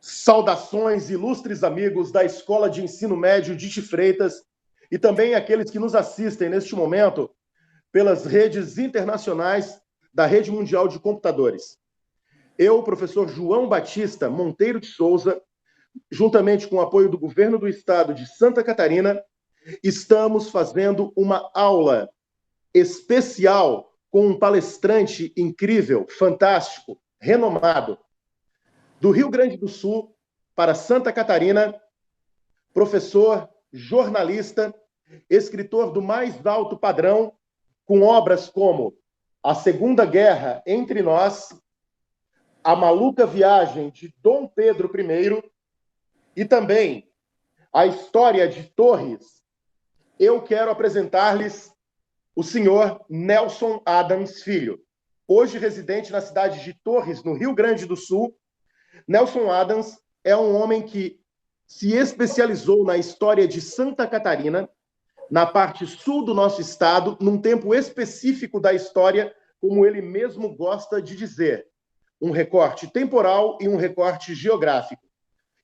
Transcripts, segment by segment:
Saudações, ilustres amigos da Escola de Ensino Médio Dite Freitas e também aqueles que nos assistem neste momento pelas redes internacionais da Rede Mundial de Computadores. Eu, professor João Batista Monteiro de Souza, juntamente com o apoio do Governo do Estado de Santa Catarina, estamos fazendo uma aula especial com um palestrante incrível, fantástico, renomado, do Rio Grande do Sul para Santa Catarina, professor, jornalista, escritor do mais alto padrão, com obras como A Segunda Guerra Entre Nós, A Maluca Viagem de Dom Pedro I e também A História de Torres. Eu quero apresentar-lhes o senhor Nelson Adams Filho, hoje residente na cidade de Torres, no Rio Grande do Sul. Nelson Adams é um homem que se especializou na história de Santa Catarina, na parte sul do nosso estado, num tempo específico da história, como ele mesmo gosta de dizer, um recorte temporal e um recorte geográfico.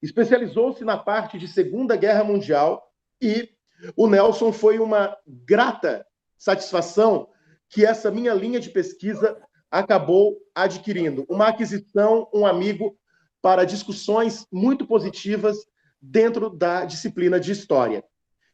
Especializou-se na parte de Segunda Guerra Mundial e o Nelson foi uma grata satisfação que essa minha linha de pesquisa acabou adquirindo. Uma aquisição, um amigo para discussões muito positivas dentro da disciplina de História.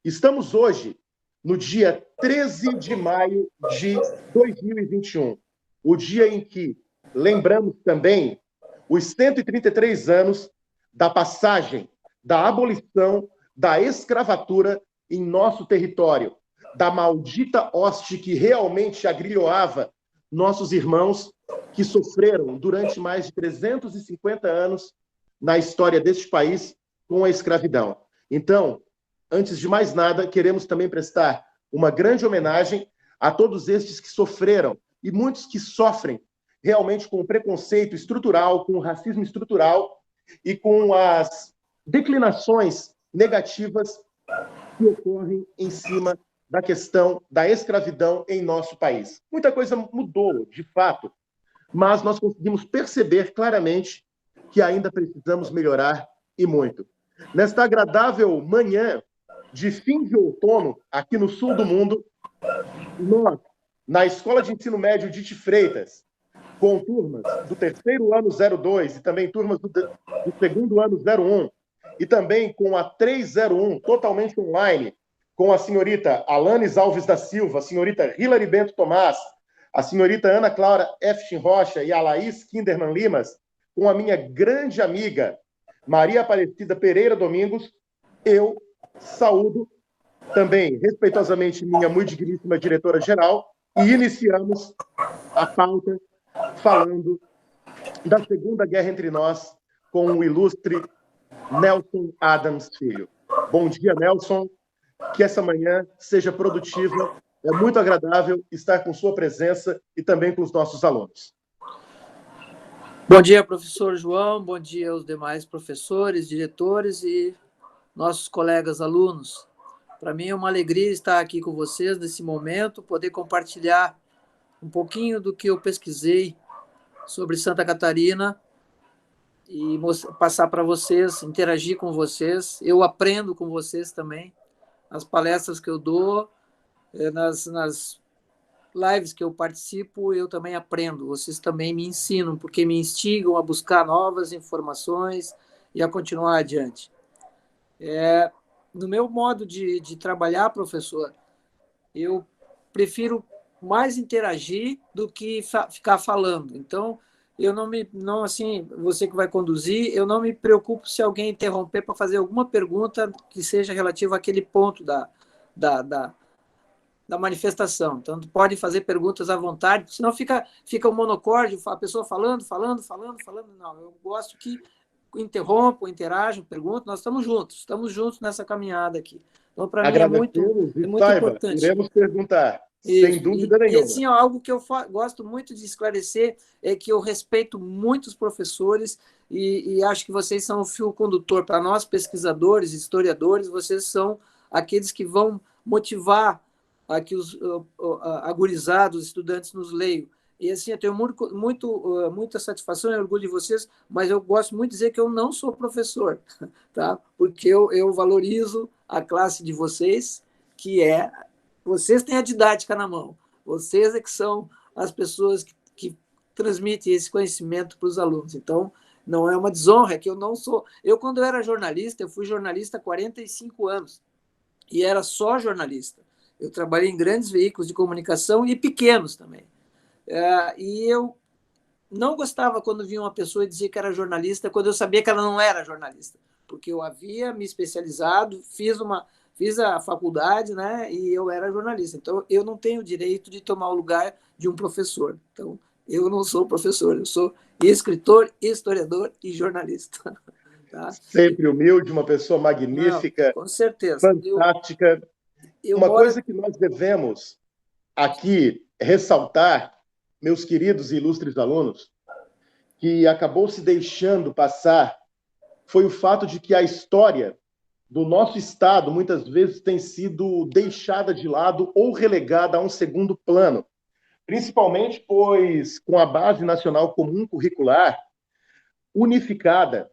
Estamos hoje no dia 13 de maio de 2021, o dia em que lembramos também os 133 anos da passagem, da abolição, da escravatura em nosso território, da maldita hoste que realmente agrilhoava nossos irmãos que sofreram durante mais de 350 anos na história deste país com a escravidão. Então, antes de mais nada, queremos também prestar uma grande homenagem a todos estes que sofreram e muitos que sofrem realmente com o preconceito estrutural, com o racismo estrutural e com as declinações negativas que ocorrem em cima da questão da escravidão em nosso país. Muita coisa mudou, de fato, mas nós conseguimos perceber claramente que ainda precisamos melhorar e muito. Nesta agradável manhã de fim de outono, aqui no sul do mundo, nós, na Escola de Ensino Médio Dite Freitas, com turmas do terceiro ano 02 e também turmas do segundo ano 01, e também com a 301, totalmente online, com a senhorita Alanes Alves da Silva, a senhorita Hilary Bento Tomás, a senhorita Ana Clara Eftin Rocha e a Laís Kinderman Limas, com a minha grande amiga Maria Aparecida Pereira Domingos, eu saúdo também, respeitosamente, minha muito digníssima diretora-geral, e iniciamos a pauta falando da Segunda Guerra Entre Nós com o ilustre Nelson Adams Filho. Bom dia, Nelson. Que essa manhã seja produtiva. É muito agradável estar com sua presença e também com os nossos alunos. Bom dia, professor João. Bom dia aos demais professores, diretores e nossos colegas alunos. Para mim é uma alegria estar aqui com vocês nesse momento, poder compartilhar um pouquinho do que eu pesquisei sobre Santa Catarina e passar para vocês, interagir com vocês. Eu aprendo com vocês também. As palestras que eu dou, nas lives que eu participo, eu também aprendo. Vocês também me ensinam, porque me instigam a buscar novas informações e a continuar adiante. No meu modo de trabalhar, professor, eu prefiro mais interagir do que ficar falando. Então, eu não assim, você que vai conduzir, eu não me preocupo se alguém interromper para fazer alguma pergunta que seja relativa àquele ponto da manifestação. Então, pode fazer perguntas à vontade, senão fica um monocórdio, a pessoa falando. Não, eu gosto que interrompam, interajam, perguntam. Nós estamos juntos nessa caminhada aqui. Então, para mim, é muito importante. Iremos perguntar. Sem dúvida nenhuma. E assim, algo que eu gosto muito de esclarecer é que eu respeito muito os professores e acho que vocês são o fio condutor para nós, pesquisadores, historiadores, vocês são aqueles que vão motivar a que os agurizados, estudantes nos leiam. E assim, eu tenho muita satisfação e orgulho de vocês, mas eu gosto muito de dizer que eu não sou professor, tá? Porque eu valorizo a classe de vocês, que é... Vocês têm a didática na mão, vocês é que são as pessoas que transmitem esse conhecimento para os alunos. Então, não é uma desonra, é que eu não sou... quando eu era jornalista, eu fui jornalista há 45 anos, e era só jornalista. Eu trabalhei em grandes veículos de comunicação e pequenos também. E eu não gostava quando vinha uma pessoa e dizia que era jornalista, quando eu sabia que ela não era jornalista, porque eu havia me especializado, fiz a faculdade, né, e eu era jornalista. Então, eu não tenho o direito de tomar o lugar de um professor. Então, eu não sou professor, eu sou escritor, historiador e jornalista. Tá? Sempre humilde, uma pessoa magnífica, não, com certeza. fantástica. Uma coisa que nós devemos aqui ressaltar, meus queridos e ilustres alunos, que acabou se deixando passar, foi o fato de que a história do nosso Estado muitas vezes tem sido deixada de lado ou relegada a um segundo plano, principalmente pois, com a Base Nacional Comum Curricular unificada,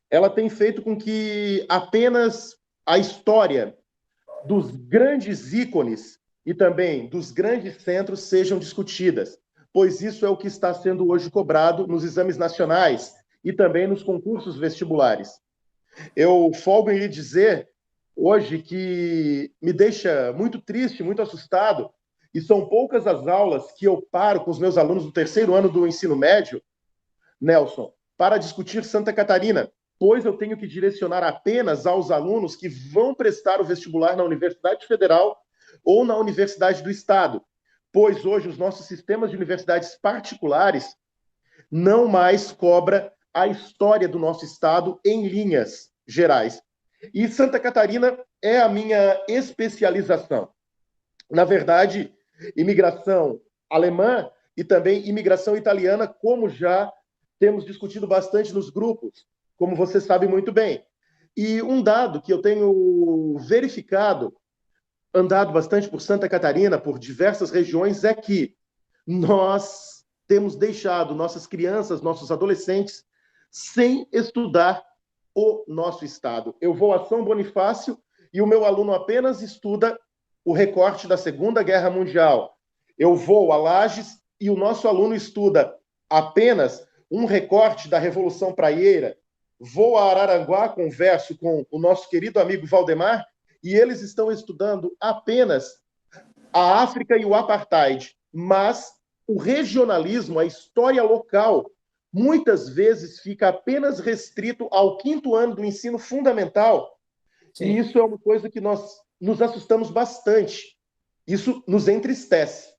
ela tem feito com que apenas a história dos grandes ícones e também dos grandes centros sejam discutidas, pois isso é o que está sendo hoje cobrado nos exames nacionais e também nos concursos vestibulares. Eu folgo em lhe dizer hoje que me deixa muito triste, muito assustado, e são poucas as aulas que eu paro com os meus alunos do terceiro ano do ensino médio, Nelson, para discutir Santa Catarina, pois eu tenho que direcionar apenas aos alunos que vão prestar o vestibular na Universidade Federal ou na Universidade do Estado, pois hoje os nossos sistemas de universidades particulares não mais cobram a história do nosso Estado em linhas gerais. E Santa Catarina é a minha especialização. Na verdade, imigração alemã e também imigração italiana, como já temos discutido bastante nos grupos, como você sabe muito bem. E um dado que eu tenho verificado, andado bastante por Santa Catarina, por diversas regiões, é que nós temos deixado nossas crianças, nossos adolescentes, sem estudar o nosso Estado. Eu vou a São Bonifácio e o meu aluno apenas estuda o recorte da Segunda Guerra Mundial. Eu vou a Lages e o nosso aluno estuda apenas um recorte da Revolução Praieira. Vou a Araranguá, converso com o nosso querido amigo Valdemar, e eles estão estudando apenas a África e o Apartheid. Mas o regionalismo, a história local, muitas vezes fica apenas restrito ao 5º ano do ensino fundamental. Sim. E isso é uma coisa que nós nos assustamos bastante. Isso nos entristece.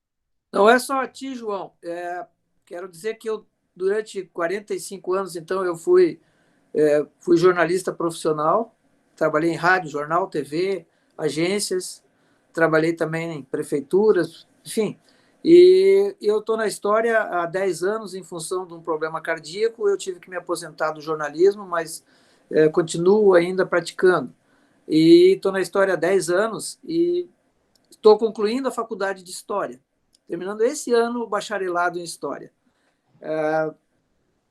Não é só a ti, João. Quero dizer que eu, durante 45 anos, então, eu fui jornalista profissional, trabalhei em rádio, jornal, TV, agências, trabalhei também em prefeituras, enfim. E eu estou na história há 10 anos em função de um problema cardíaco. Eu tive que me aposentar do jornalismo, mas continuo ainda praticando. E estou na história há 10 anos e estou concluindo a faculdade de História, terminando esse ano o bacharelado em História.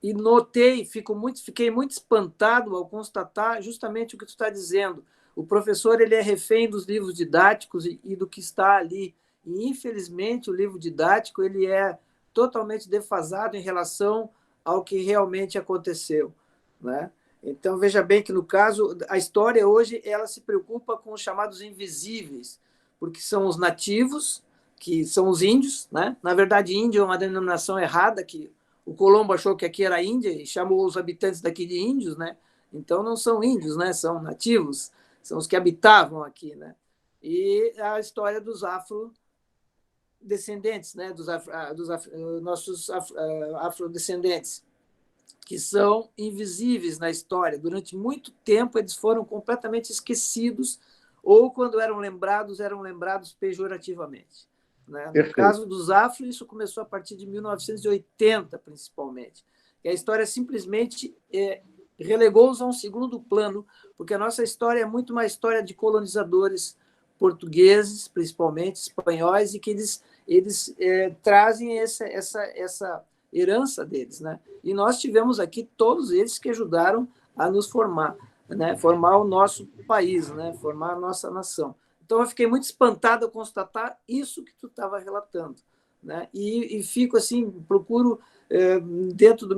E notei, fiquei muito espantado ao constatar justamente o que tu está dizendo. O professor ele é refém dos livros didáticos e do que está ali. E, infelizmente, o livro didático ele é totalmente defasado em relação ao que realmente aconteceu, né? Então, veja bem que, no caso, a história hoje ela se preocupa com os chamados invisíveis, porque são os nativos, que são os índios, né? Na verdade, índio é uma denominação errada, que o Colombo achou que aqui era Índia e chamou os habitantes daqui de índios, né? Então, não são índios, né? São nativos, são os que habitavam aqui, né? E a história dos afrodescendentes, né? dos nossos afrodescendentes, que são invisíveis na história. Durante muito tempo, eles foram completamente esquecidos, ou quando eram lembrados pejorativamente. Né? No caso dos afro, isso começou a partir de 1980, principalmente. E a história simplesmente relegou-os a um segundo plano, porque a nossa história é muito uma história de colonizadores portugueses, principalmente espanhóis, e que eles eles trazem essa herança deles, né? E nós tivemos aqui todos eles que ajudaram a nos formar, né? Formar o nosso país, né? Formar a nossa nação. Então, eu fiquei muito espantado ao constatar isso que tu estava relatando, né? E fico assim, procuro, dentro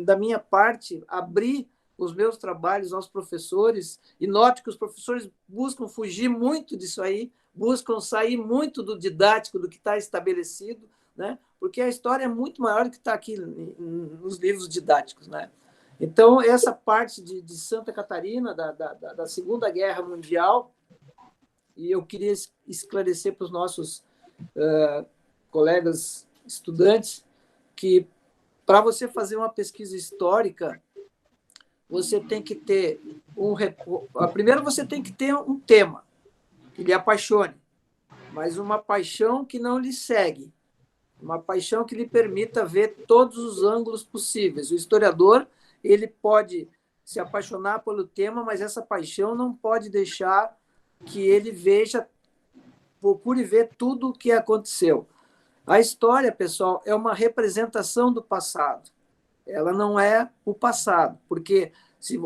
da minha parte, abrir os meus trabalhos aos professores, e note que os professores buscam fugir muito disso aí, buscam sair muito do didático, do que está estabelecido, né? Porque a história é muito maior do que está aqui nos livros didáticos, né? Então, essa parte de Santa Catarina, da Segunda Guerra Mundial, e eu queria esclarecer para os nossos colegas estudantes que, para você fazer uma pesquisa histórica, você tem que ter primeiro você tem que ter um tema que lhe apaixone, mas uma paixão que não lhe segue, uma paixão que lhe permita ver todos os ângulos possíveis. O historiador, ele pode se apaixonar pelo tema, mas essa paixão não pode deixar que ele procure ver tudo o que aconteceu. A história, pessoal, é uma representação do passado. Ela não é o passado, porque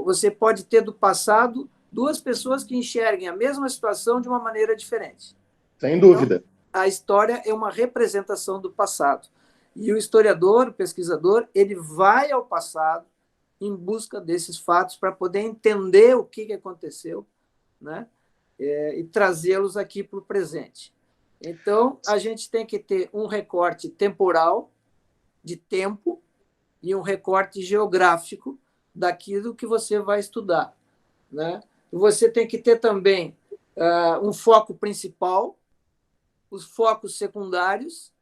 você pode ter do passado duas pessoas que enxerguem a mesma situação de uma maneira diferente. Sem dúvida. Então, a história é uma representação do passado. E o historiador, o pesquisador, ele vai ao passado em busca desses fatos para poder entender o que aconteceu, né? E trazê-los aqui para o presente. Então, a gente tem que ter um recorte temporal, de tempo, e um recorte geográfico daquilo que você vai estudar, né? Você tem que ter também um foco principal, os focos secundários,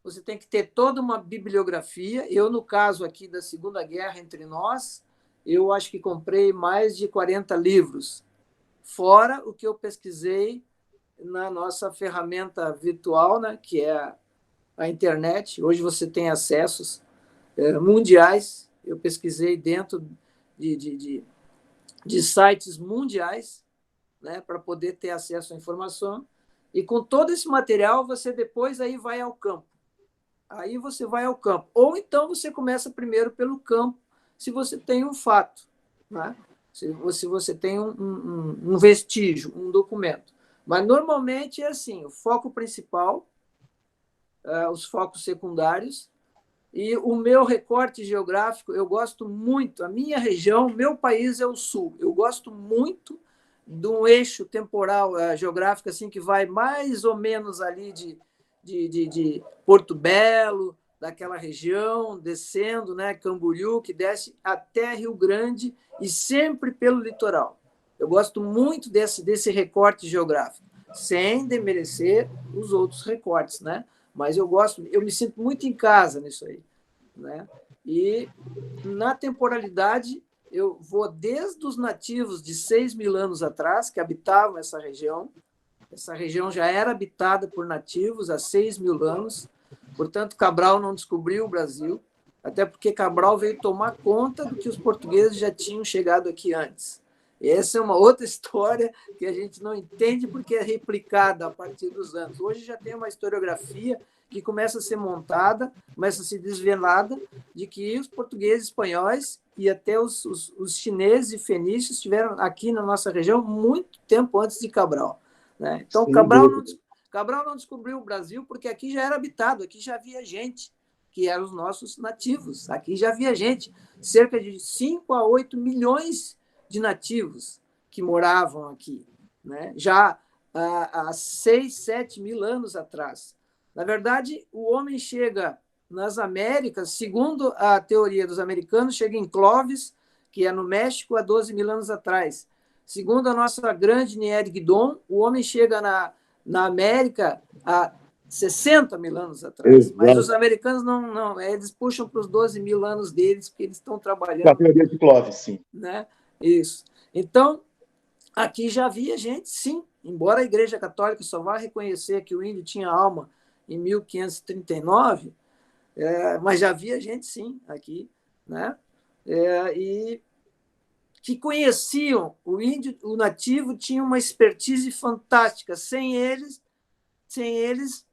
você tem que ter toda uma bibliografia. Eu, no caso aqui da Segunda Guerra entre nós, eu acho que comprei mais de 40 livros, fora o que eu pesquisei na nossa ferramenta virtual, né, que é a internet. Hoje você tem acessos mundiais. Eu pesquisei dentro de sites mundiais, né, para poder ter acesso à informação. E com todo esse material, você depois aí vai ao campo. Aí você vai ao campo. Ou então você começa primeiro pelo campo, se você tem um fato, né? Se você tem um vestígio, um documento. Mas, normalmente, é assim, o foco principal, os focos secundários, e o meu recorte geográfico, eu gosto muito, a minha região, meu país é o Sul, eu gosto muito de um eixo temporal geográfico assim, que vai mais ou menos ali de Porto Belo, daquela região, descendo, né, Camboriú, que desce até Rio Grande e sempre pelo litoral. Eu gosto muito desse recorte geográfico, sem desmerecer os outros recortes, né? Mas eu me sinto muito em casa nisso aí, né? E na temporalidade eu vou desde os nativos de 6.000 anos atrás, que habitavam essa região. Essa região já era habitada por nativos há 6.000 anos, portanto, Cabral não descobriu o Brasil, até porque Cabral veio tomar conta do que os portugueses já tinham chegado aqui antes. Essa é uma outra história que a gente não entende porque é replicada a partir dos anos. Hoje já tem uma historiografia que começa a ser montada, começa a ser desvelada, de que os portugueses, espanhóis e até os chineses e fenícios estiveram aqui na nossa região muito tempo antes de Cabral, né? Então, Cabral não descobriu o Brasil porque aqui já era habitado, aqui já havia gente, que eram os nossos nativos. Aqui já havia gente, cerca de 5 a 8 milhões de nativos que moravam aqui, né? Já há 6, 7 mil anos atrás. Na verdade, o homem chega nas Américas, segundo a teoria dos americanos, chega em Clovis, que é no México, há 12.000 anos atrás. Segundo a nossa grande Nied Guidon, o homem chega na América há 60.000 anos atrás. Exato. Mas os americanos não eles puxam para os 12.000 anos deles, porque eles estão trabalhando. Na teoria de Clovis, sim. Né? Isso. Então, aqui já havia gente, sim, embora a Igreja Católica só vá reconhecer que o índio tinha alma em 1539, mas já havia gente, sim, aqui, né? E que conheciam o índio, o nativo tinha uma expertise fantástica. Sem eles, sem eles,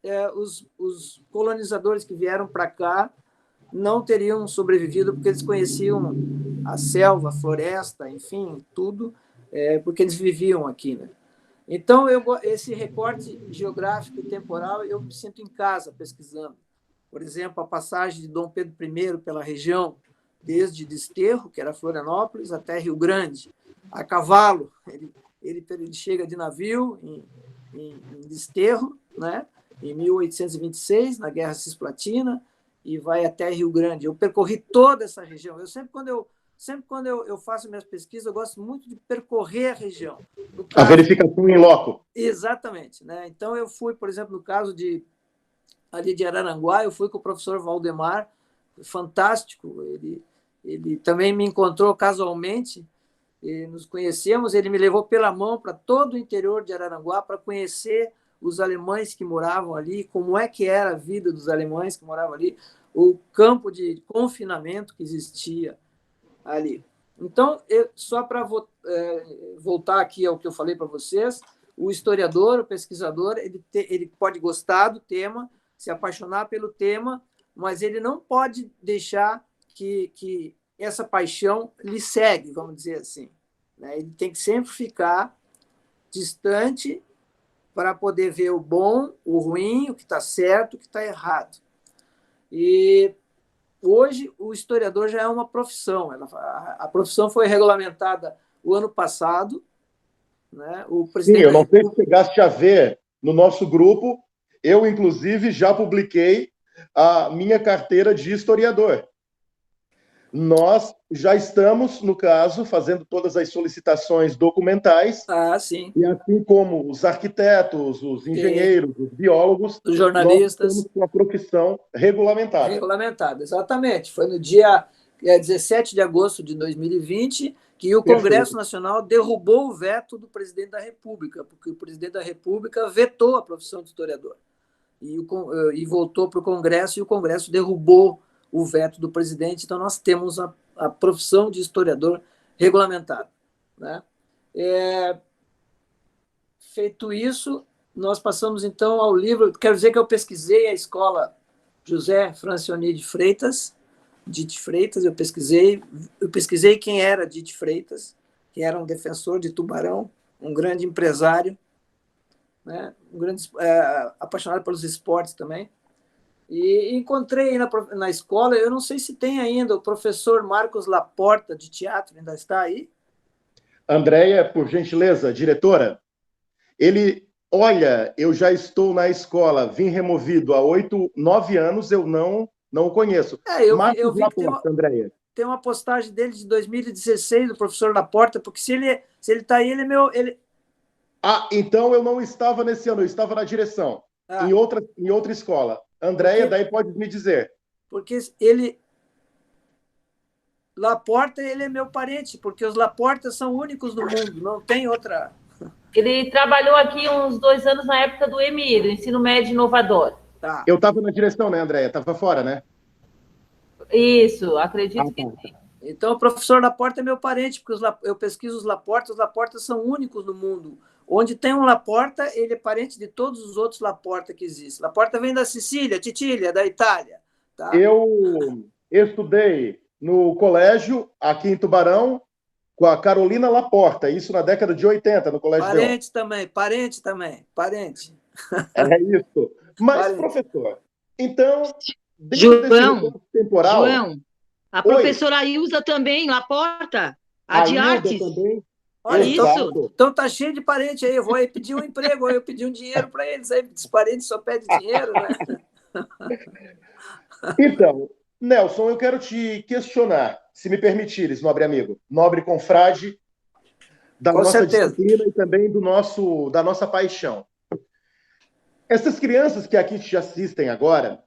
os colonizadores que vieram para cá não teriam sobrevivido, porque eles conheciam a selva, a floresta, enfim, tudo, porque eles viviam aqui, né? Então, esse recorte geográfico e temporal, eu me sinto em casa pesquisando. Por exemplo, a passagem de Dom Pedro I pela região, desde Desterro, que era Florianópolis, até Rio Grande, a cavalo. Ele chega de navio em Desterro, né? Em 1826, na Guerra Cisplatina, e vai até Rio Grande. Eu percorri toda essa região. Sempre quando eu faço minhas pesquisas, eu gosto muito de percorrer a região. A verificação em loco. Exatamente, né? Então, eu fui, por exemplo, no caso ali de Araranguá, eu fui com o professor Valdemar, fantástico. Ele também me encontrou casualmente, e nos conhecemos. Ele me levou pela mão para todo o interior de Araranguá para conhecer os alemães que moravam ali, como é que era a vida dos alemães que moravam ali, o campo de confinamento que existia ali. Então, só para voltar aqui ao que eu falei para vocês, o historiador, o pesquisador, ele pode gostar do tema, se apaixonar pelo tema, mas ele não pode deixar que essa paixão lhe segue, vamos dizer assim, né? Ele tem que sempre ficar distante para poder ver o bom, o ruim, o que está certo, o que está errado. E hoje o historiador já é uma profissão. A profissão foi regulamentada o ano passado, né? O presidente Sim, eu não sei se chegaste a ver no nosso grupo, eu, inclusive, já publiquei a minha carteira de historiador. Nós já estamos, no caso, fazendo todas as solicitações documentais. Sim. E assim como os arquitetos, os engenheiros, os biólogos, os jornalistas, nós estamos com a profissão regulamentada. Regulamentada, exatamente. Foi no dia 17 de agosto de 2020 que o Congresso Nacional derrubou o veto do presidente da República, porque o presidente da República vetou a profissão de historiador. E voltou para o Congresso, e o Congresso derrubou o veto do presidente. Então, nós temos a profissão de historiador regulamentada, né? Feito isso, nós passamos, então, ao livro. Quero dizer que eu pesquisei a escola José Francioni de Freitas, eu pesquisei quem era Dite Freitas, que era um defensor de Tubarão, um grande empresário, né? Um grande apaixonado pelos esportes também. E encontrei na escola, eu não sei se tem ainda, o professor Marcos Laporta, de teatro, ainda está aí? Andréia, por gentileza, diretora, ele, olha, eu já estou na escola, vim removido há 8, 9 anos, eu não o conheço. Eu vi que Andréia. Tem uma postagem dele de 2016, do professor Laporta, porque se ele está aí, ele é meu... Então eu não estava nesse ano, eu estava na direção, em outra escola. Andréia, daí pode me dizer. Porque Laporta, ele é meu parente, porque os Laportas são únicos no mundo, não tem outra... Ele trabalhou aqui uns 2 anos na época do EMI, do Ensino Médio Inovador. Tá. Eu estava na direção, né, Andréia? Estava fora, né? Isso, acredito que sim. Então, o professor Laporta é meu parente, porque eu pesquiso os Laportas são únicos no mundo. Onde tem um Laporta, ele é parente de todos os outros Laporta que existem. Laporta vem da Sicília, Titília, da Itália. Tá? Eu estudei no colégio, aqui em Tubarão, com a Carolina Laporta, isso na década de 80, no colégio Parente também, parente. É isso. Mas, professor, então, João, temporal... João, a professora Ailza também, Laporta, a de artes. Também. Olha, isso. Então tá cheio de parente aí, eu vou aí pedir um emprego, eu pedir um dinheiro para eles, aí os parentes só pedem dinheiro, né? Então, Nelson, eu quero te questionar, se me permitires, nobre amigo, nobre confrade, da nossa disciplina e também da nossa paixão. Essas crianças que aqui te assistem agora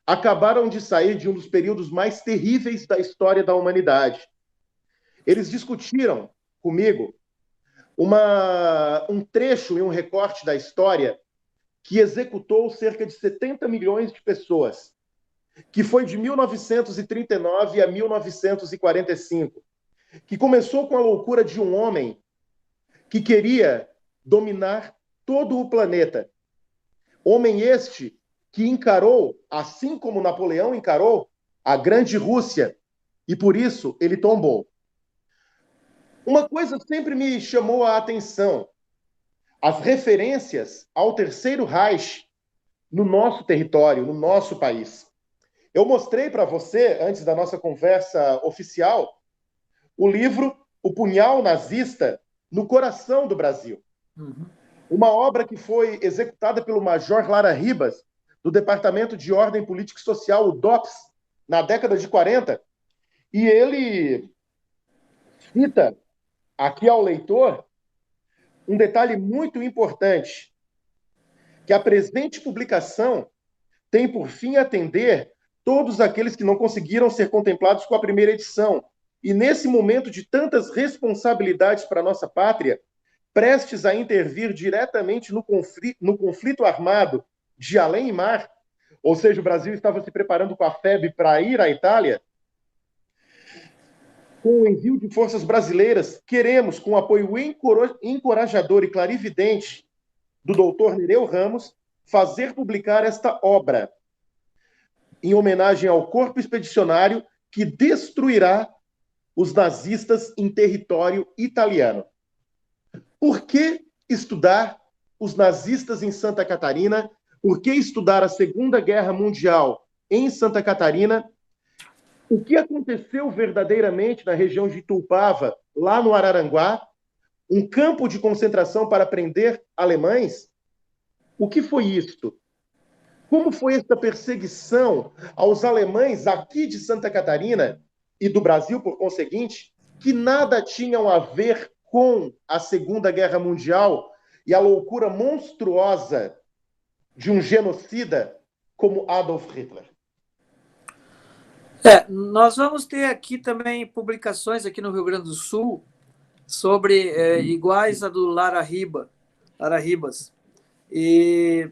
acabaram de sair de um dos períodos mais terríveis da história da humanidade. Eles discutiram comigo um trecho e um recorte da história que executou cerca de 70 milhões de pessoas, que foi de 1939 a 1945, que começou com a loucura de um homem que queria dominar todo o planeta, Homem este que encarou, assim como Napoleão encarou, a grande Rússia, e por isso ele tombou. Uma coisa sempre me chamou a atenção: as referências ao Terceiro Reich no nosso território, no nosso país. Eu mostrei para você, antes da nossa conversa oficial, o livro O Punhal Nazista no Coração do Brasil. Uma obra que foi executada pelo Major Lara Ribas, do Departamento de Ordem Política e Social, o DOPS, na década de 40, e ele cita aqui ao leitor um detalhe muito importante, que a presente publicação tem por fim atender todos aqueles que não conseguiram ser contemplados com a primeira edição. E nesse momento de tantas responsabilidades para a nossa pátria, prestes a intervir diretamente no conflito armado de além e mar, ou seja, o Brasil estava se preparando com a FEB para ir à Itália, com o envio de forças brasileiras, queremos, com o apoio encorajador e clarividente do doutor Nereu Ramos, fazer publicar esta obra, em homenagem ao corpo expedicionário que destruirá os nazistas em território italiano. Por que estudar os nazistas em Santa Catarina? Por que estudar a Segunda Guerra Mundial em Santa Catarina? O que aconteceu verdadeiramente na região de Itupava, lá no Araranguá? Um campo de concentração para prender alemães? O que foi isto? Como foi esta perseguição aos alemães aqui de Santa Catarina e do Brasil, por conseguinte, que nada tinham a ver com a Segunda Guerra Mundial e a loucura monstruosa de um genocida como Adolf Hitler? Nós vamos ter aqui também publicações aqui no Rio Grande do Sul sobre iguais a do Lara Ribas. E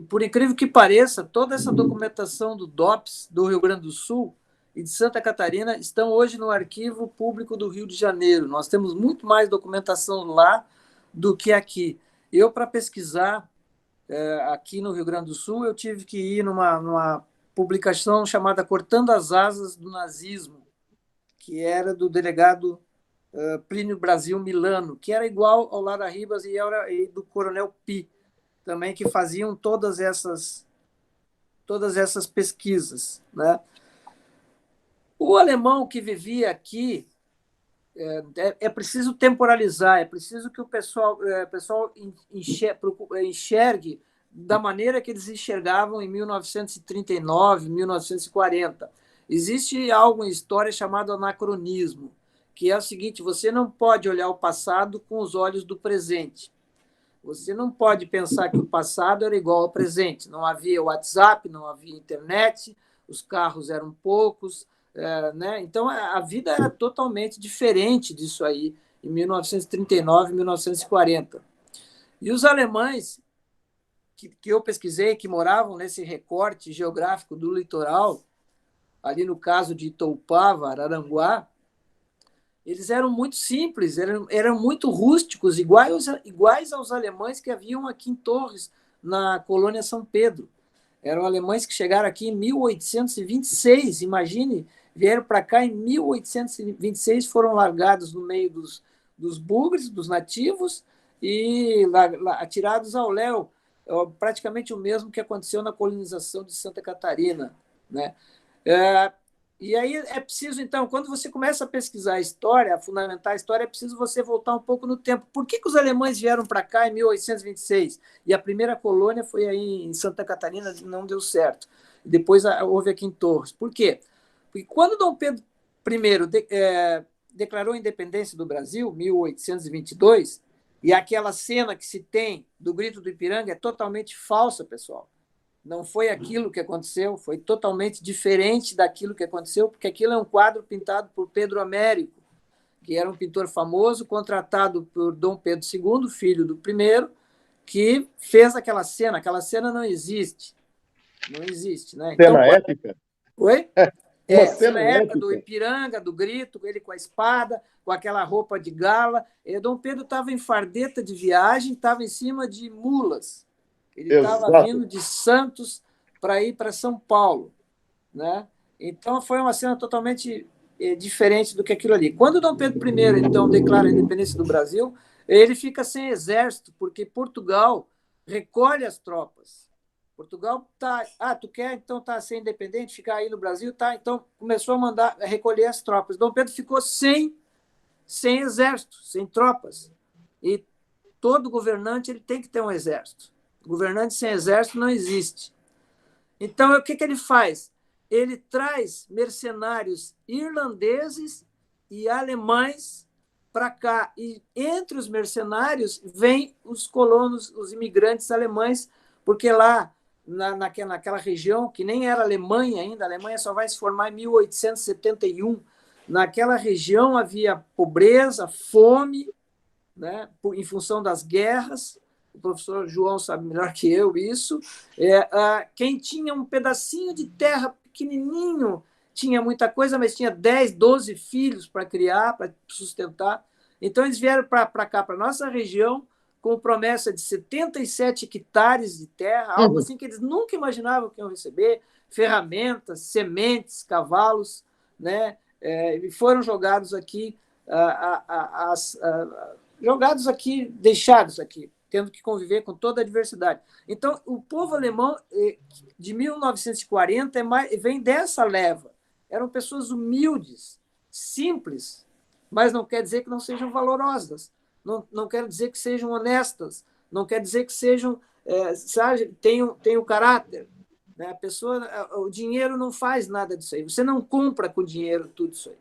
por incrível que pareça, toda essa documentação do DOPS do Rio Grande do Sul e de Santa Catarina estão hoje no Arquivo Público do Rio de Janeiro. Nós temos muito mais documentação lá do que aqui. Eu, para pesquisar aqui no Rio Grande do Sul, eu tive que ir numa publicação chamada Cortando as Asas do Nazismo, que era do delegado Plínio Brasil Milano, que era igual ao Lara Ribas e do Coronel Pi, também, que faziam todas essas pesquisas, né? O alemão que vivia aqui, é preciso temporalizar, é preciso que o pessoal enxergue da maneira que eles enxergavam em 1939, 1940. Existe algo em história chamado anacronismo, que é o seguinte: você não pode olhar o passado com os olhos do presente. Você não pode pensar que o passado era igual ao presente. Não havia WhatsApp, não havia internet, os carros eram poucos, né? Então, a vida era totalmente diferente disso aí, em 1939, 1940. E os alemães que eu pesquisei, que moravam nesse recorte geográfico do litoral, ali no caso de Itoupava, Araranguá, eles eram muito simples, eram muito rústicos, iguais aos alemães que haviam aqui em Torres, na colônia São Pedro. Eram alemães que chegaram aqui em 1826, imagine, vieram para cá em 1826, foram largados no meio dos bugres, dos nativos, e atirados ao léu, praticamente o mesmo que aconteceu na colonização de Santa Catarina, né? E aí é preciso, então, quando você começa a pesquisar a história, a fundamentar a história, é preciso você voltar um pouco no tempo. Por que os alemães vieram para cá em 1826? E a primeira colônia foi aí em Santa Catarina, não deu certo. Depois houve aqui em Torres. Por quê? Porque quando Dom Pedro I declarou a independência do Brasil, 1822, e aquela cena que se tem do Grito do Ipiranga é totalmente falsa, pessoal. Não foi aquilo que aconteceu, foi totalmente diferente daquilo que aconteceu, porque aquilo é um quadro pintado por Pedro Américo, que era um pintor famoso, contratado por Dom Pedro II, filho do primeiro, que fez aquela cena. Aquela cena não existe. Não existe, né? Cena épica? Oi? cena na época do épica. Ipiranga, do grito, ele com a espada, com aquela roupa de gala. Dom Pedro estava em fardeta de viagem, estava em cima de mulas. Ele estava vindo de Santos para ir para São Paulo, né? Então, foi uma cena totalmente diferente do que aquilo ali. Quando Dom Pedro I, então, declara a independência do Brasil, ele fica sem exército, porque Portugal recolhe as tropas. Portugal tá, tu quer então tá ser independente, ficar aí no Brasil, tá? Então começou a mandar recolher as tropas. Dom Pedro ficou sem exército, sem tropas. E todo governante ele tem que ter um exército. Governante sem exército não existe. Então o que ele faz? Ele traz mercenários irlandeses e alemães para cá. E entre os mercenários vêm os colonos, os imigrantes alemães, porque lá naquela região, que nem era Alemanha ainda, a Alemanha só vai se formar em 1871, naquela região havia pobreza, fome, né, em função das guerras. O professor João sabe melhor que eu isso. Quem tinha um pedacinho de terra pequenininho tinha muita coisa, mas tinha 10, 12 filhos para criar, para sustentar. Então, eles vieram para cá, para a nossa região, com promessa de 77 hectares de terra, algo assim que eles nunca imaginavam que iam receber, ferramentas, sementes, cavalos, né? E foram jogados aqui, deixados aqui, tendo que conviver com toda a diversidade. Então, o povo alemão, de 1940, vem dessa leva. Eram pessoas humildes, simples, mas não quer dizer que não sejam valorosas. Não quer dizer que sejam honestas, não quer dizer que sejam, tenham caráter. Né? O dinheiro não faz nada disso aí. Você não compra com dinheiro tudo isso aí.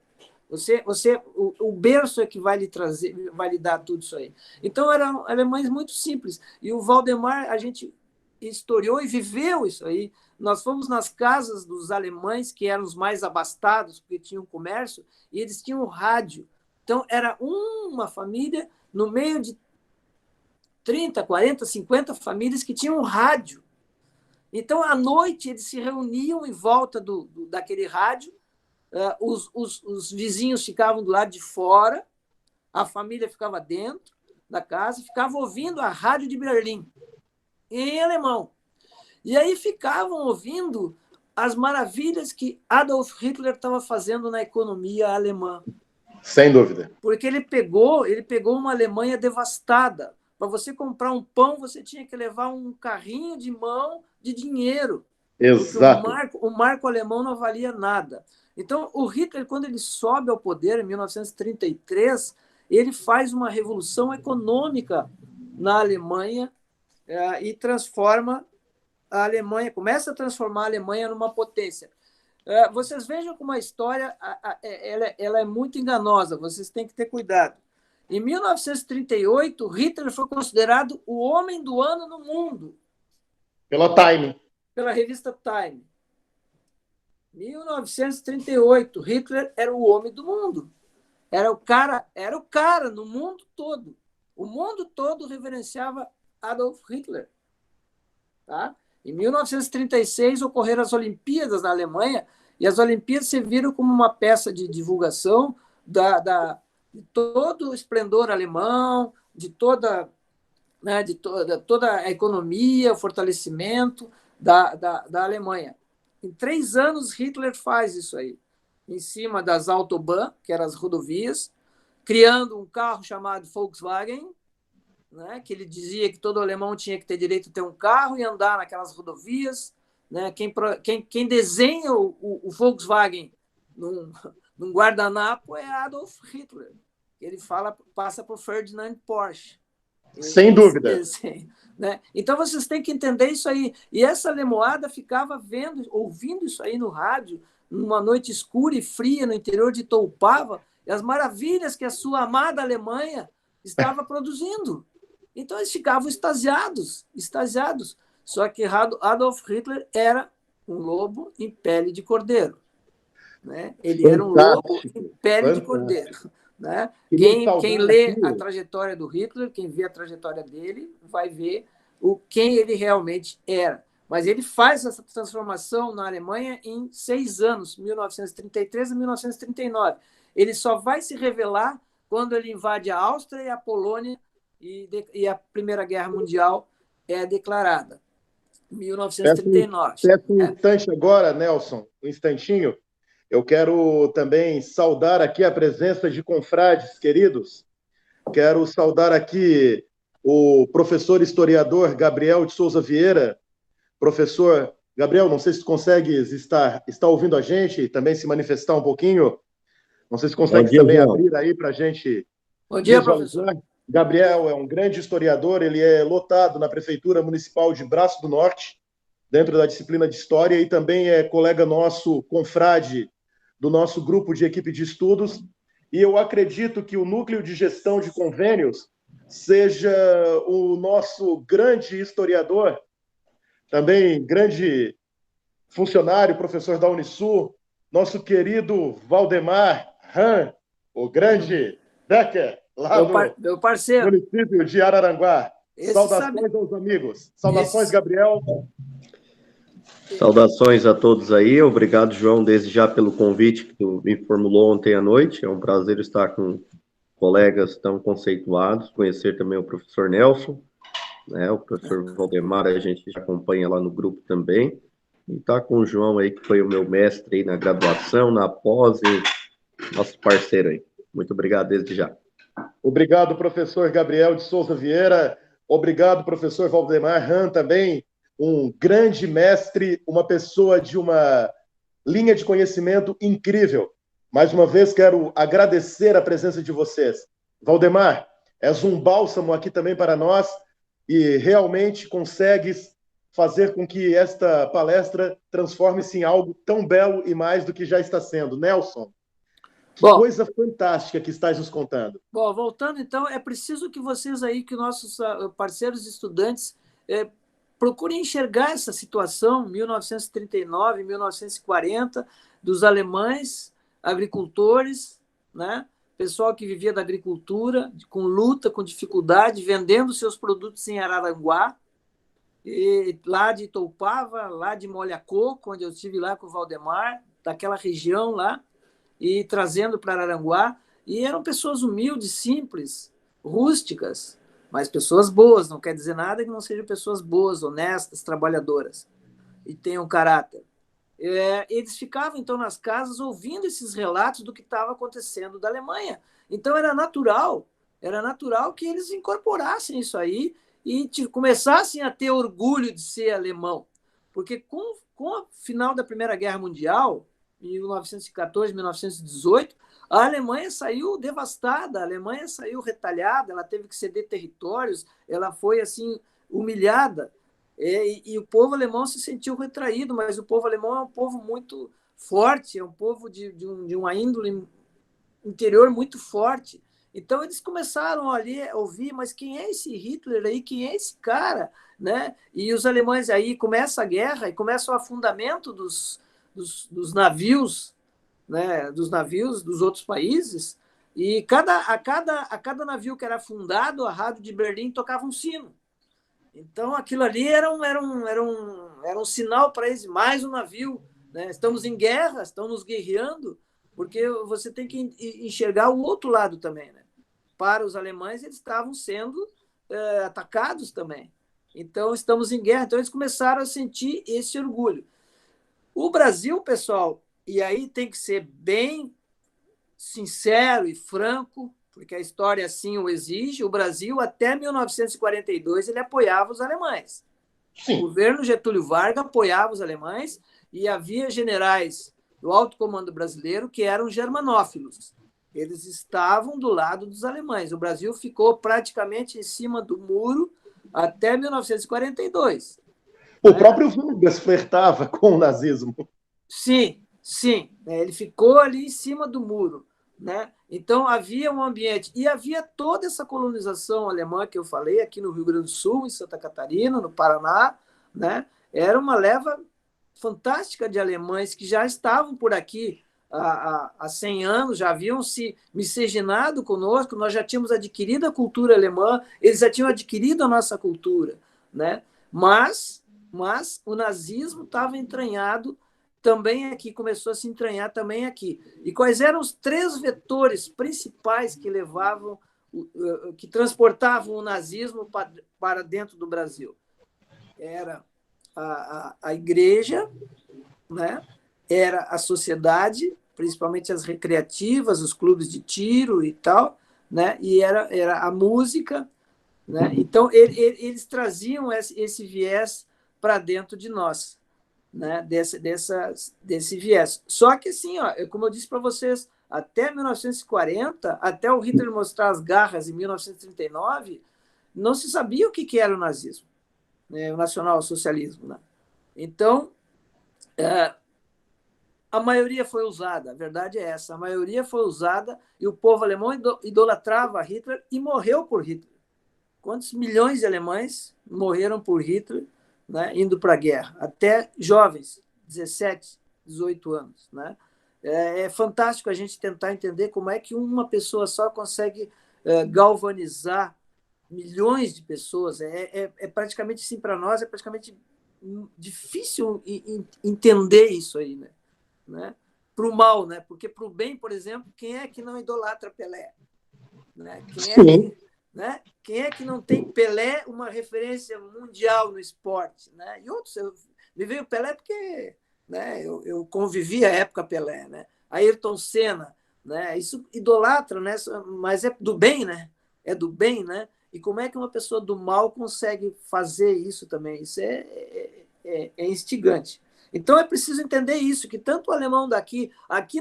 O berço é que vai lhe trazer, vai lhe dar tudo isso aí. Então, eram alemães muito simples. E o Valdemar, a gente historiou e viveu isso aí. Nós fomos nas casas dos alemães, que eram os mais abastados, porque tinham comércio, e eles tinham rádio. Então, era uma família no meio de 30, 40, 50 famílias que tinham rádio. Então, à noite, eles se reuniam em volta daquele rádio, os vizinhos ficavam do lado de fora, a família ficava dentro da casa, ficava ouvindo a rádio de Berlim, em alemão. E aí ficavam ouvindo as maravilhas que Adolf Hitler estava fazendo na economia alemã. Sem dúvida. Porque ele pegou uma Alemanha devastada. Para você comprar um pão, você tinha que levar um carrinho de mão de dinheiro. Exato. O marco alemão não valia nada. Então, o Hitler, quando ele sobe ao poder, em 1933, ele faz uma revolução econômica na Alemanha e transforma a Alemanha, começa a transformar a Alemanha numa potência. Vocês vejam como a história ela é muito enganosa, vocês têm que ter cuidado. Em 1938, Hitler foi considerado o homem do ano no mundo. Pela Time. Pela revista Time. 1938, Hitler era o homem do mundo. Era o cara no mundo todo. O mundo todo reverenciava Adolf Hitler. Tá? Em 1936, ocorreram as Olimpíadas na Alemanha, e as Olimpíadas serviram como uma peça de divulgação de todo o esplendor alemão, de toda a economia, o fortalecimento da Alemanha. Em 3 anos, Hitler faz isso aí, em cima das Autobahn, que eram as rodovias, criando um carro chamado Volkswagen, né, que ele dizia que todo alemão tinha que ter direito a ter um carro e andar naquelas rodovias. Né? Quem desenha o Volkswagen num guardanapo é Adolf Hitler. Ele passa por Ferdinand Porsche. Sem dúvida. Né? Então, vocês têm que entender isso aí. E essa lemoada ficava ouvindo isso aí no rádio, numa noite escura e fria no interior de Toupava, e as maravilhas que a sua amada Alemanha estava produzindo. Então, eles ficavam extasiados. Só que Adolf Hitler era um lobo em pele de cordeiro. Né? Ele era um lobo em pele de cordeiro. Né? Quem lê a trajetória do Hitler, quem vê a trajetória dele, vai ver quem ele realmente era. Mas ele faz essa transformação na Alemanha em 6 anos, 1933 a 1939. Ele só vai se revelar quando ele invade a Áustria e a Polônia e a Primeira Guerra Mundial é declarada, em 1939. Peço um instante agora, Nelson, um instantinho. Eu quero também saudar aqui a presença de confrades queridos. Quero saudar aqui o professor historiador Gabriel de Souza Vieira. Professor Gabriel, não sei se tu consegues estar ouvindo a gente e também se manifestar um pouquinho. Não sei se consegue também abrir aí para a gente. Bom dia, professor. Gabriel é um grande historiador, ele é lotado na Prefeitura Municipal de Braço do Norte, dentro da disciplina de História, e também é colega nosso, confrade do nosso grupo de equipe de estudos, e eu acredito que o Núcleo de Gestão de Convênios seja o nosso grande historiador, também grande funcionário, professor da Unisul, nosso querido Valdemar Han, o grande Becker, lá meu parceiro, município de Araranguá. Saudações aos amigos. Saudações, Gabriel. Saudações a todos aí. Obrigado, João, desde já pelo convite que tu me formulou ontem à noite. É um prazer estar com colegas tão conceituados, conhecer também o professor Nelson, né? O professor Valdemar, a gente já acompanha lá no grupo também. E tá com o João aí, que foi o meu mestre aí na graduação, na pós, e nosso parceiro aí. Muito obrigado desde já. Obrigado, professor Gabriel de Souza Vieira. Obrigado, professor Valdemar Han, também um grande mestre, uma pessoa de uma linha de conhecimento incrível. Mais uma vez, quero agradecer a presença de vocês. Valdemar, és um bálsamo aqui também para nós e realmente consegues fazer com que esta palestra transforme-se em algo tão belo e mais do que já está sendo. Nelson, que coisa fantástica que estás nos contando. Bom, voltando então, é preciso que vocês aí, que nossos parceiros estudantes, procurem enxergar essa situação, 1939, 1940, dos alemães, agricultores, né? Pessoal que vivia da agricultura, com luta, com dificuldade, vendendo seus produtos em Araranguá, e lá de Itoupava, lá de Molhacoco, onde eu estive lá com o Valdemar, daquela região lá, e trazendo para Araranguá. E eram pessoas humildes, simples, rústicas, mas pessoas boas, não quer dizer nada que não sejam pessoas boas, honestas, trabalhadoras, e tenham caráter. Eles ficavam, então, nas casas ouvindo esses relatos do que estava acontecendo da Alemanha. Então, era natural que eles incorporassem isso aí e começassem a ter orgulho de ser alemão. Porque com o final da Primeira Guerra Mundial, em 1914, 1918, a Alemanha saiu devastada, a Alemanha saiu retalhada, ela teve que ceder territórios, ela foi assim humilhada, e o povo alemão se sentiu retraído, mas o povo alemão é um povo muito forte, é um povo de uma índole interior muito forte. Então eles começaram ali a ouvir, mas quem é esse Hitler aí, quem é esse cara? Né? E os alemães aí, começa a guerra e começa o afundamento dos navios, né, dos navios dos outros países, e a cada navio que era afundado, a rádio de Berlim tocava um sino. Então, aquilo ali era um sinal para eles, mais um navio. Né? Estamos em guerra, estamos nos guerreando, porque você tem que enxergar o outro lado também. Né? Para os alemães, eles estavam sendo atacados também. Então, estamos em guerra. Então, eles começaram a sentir esse orgulho. O Brasil, pessoal, e aí tem que ser bem sincero e franco, porque a história assim o exige, o Brasil, até 1942, ele apoiava os alemães. Sim. O governo Getúlio Vargas apoiava os alemães e havia generais do alto comando brasileiro que eram germanófilos. Eles estavam do lado dos alemães. O Brasil ficou praticamente em cima do muro até 1942. O próprio Vargas flertava com o nazismo. Sim, sim. Ele ficou ali em cima do muro. Né? Então, havia um ambiente. E havia toda essa colonização alemã que eu falei, aqui no Rio Grande do Sul, em Santa Catarina, no Paraná. Né? Era uma leva fantástica de alemães que já estavam por aqui há 100 anos, já haviam se miscigenado conosco, nós já tínhamos adquirido a cultura alemã, eles já tinham adquirido a nossa cultura. Né? Mas mas o nazismo estava entranhado também aqui, começou a se entranhar também aqui. E quais eram os 3 vetores principais que levavam, que transportavam o nazismo para dentro do Brasil? Era a igreja, né? Era a sociedade, principalmente as recreativas, os clubes de tiro e tal, né? E era a música, né? Então, eles traziam esse viés para dentro de nós, né? Desse viés. Só que, assim, ó, como eu disse para vocês, até 1940, até o Hitler mostrar as garras em 1939, não se sabia o que era o nazismo, né? O nacionalsocialismo, né? Então, a maioria foi usada, a verdade é essa, a maioria foi usada e o povo alemão idolatrava Hitler e morreu por Hitler. Quantos milhões de alemães morreram por Hitler, né, indo para a guerra? Até jovens, 17, 18 anos. Né? É fantástico a gente tentar entender como é que uma pessoa só consegue galvanizar milhões de pessoas. É praticamente, sim, para nós, é praticamente difícil entender isso aí, né? Para o mal, né? Porque para o bem, por exemplo, quem é que não idolatra Pelé? Né? Quem é que não tem Pelé uma referência mundial no esporte? Né? E outros, me veio Pelé porque, né, eu convivi a época Pelé, né? Ayrton Senna, né? Isso idolatra, né? Mas é do bem, né? É do bem, né? E como é que uma pessoa do mal consegue fazer isso também? Isso é instigante. Então, é preciso entender isso, que tanto o alemão aqui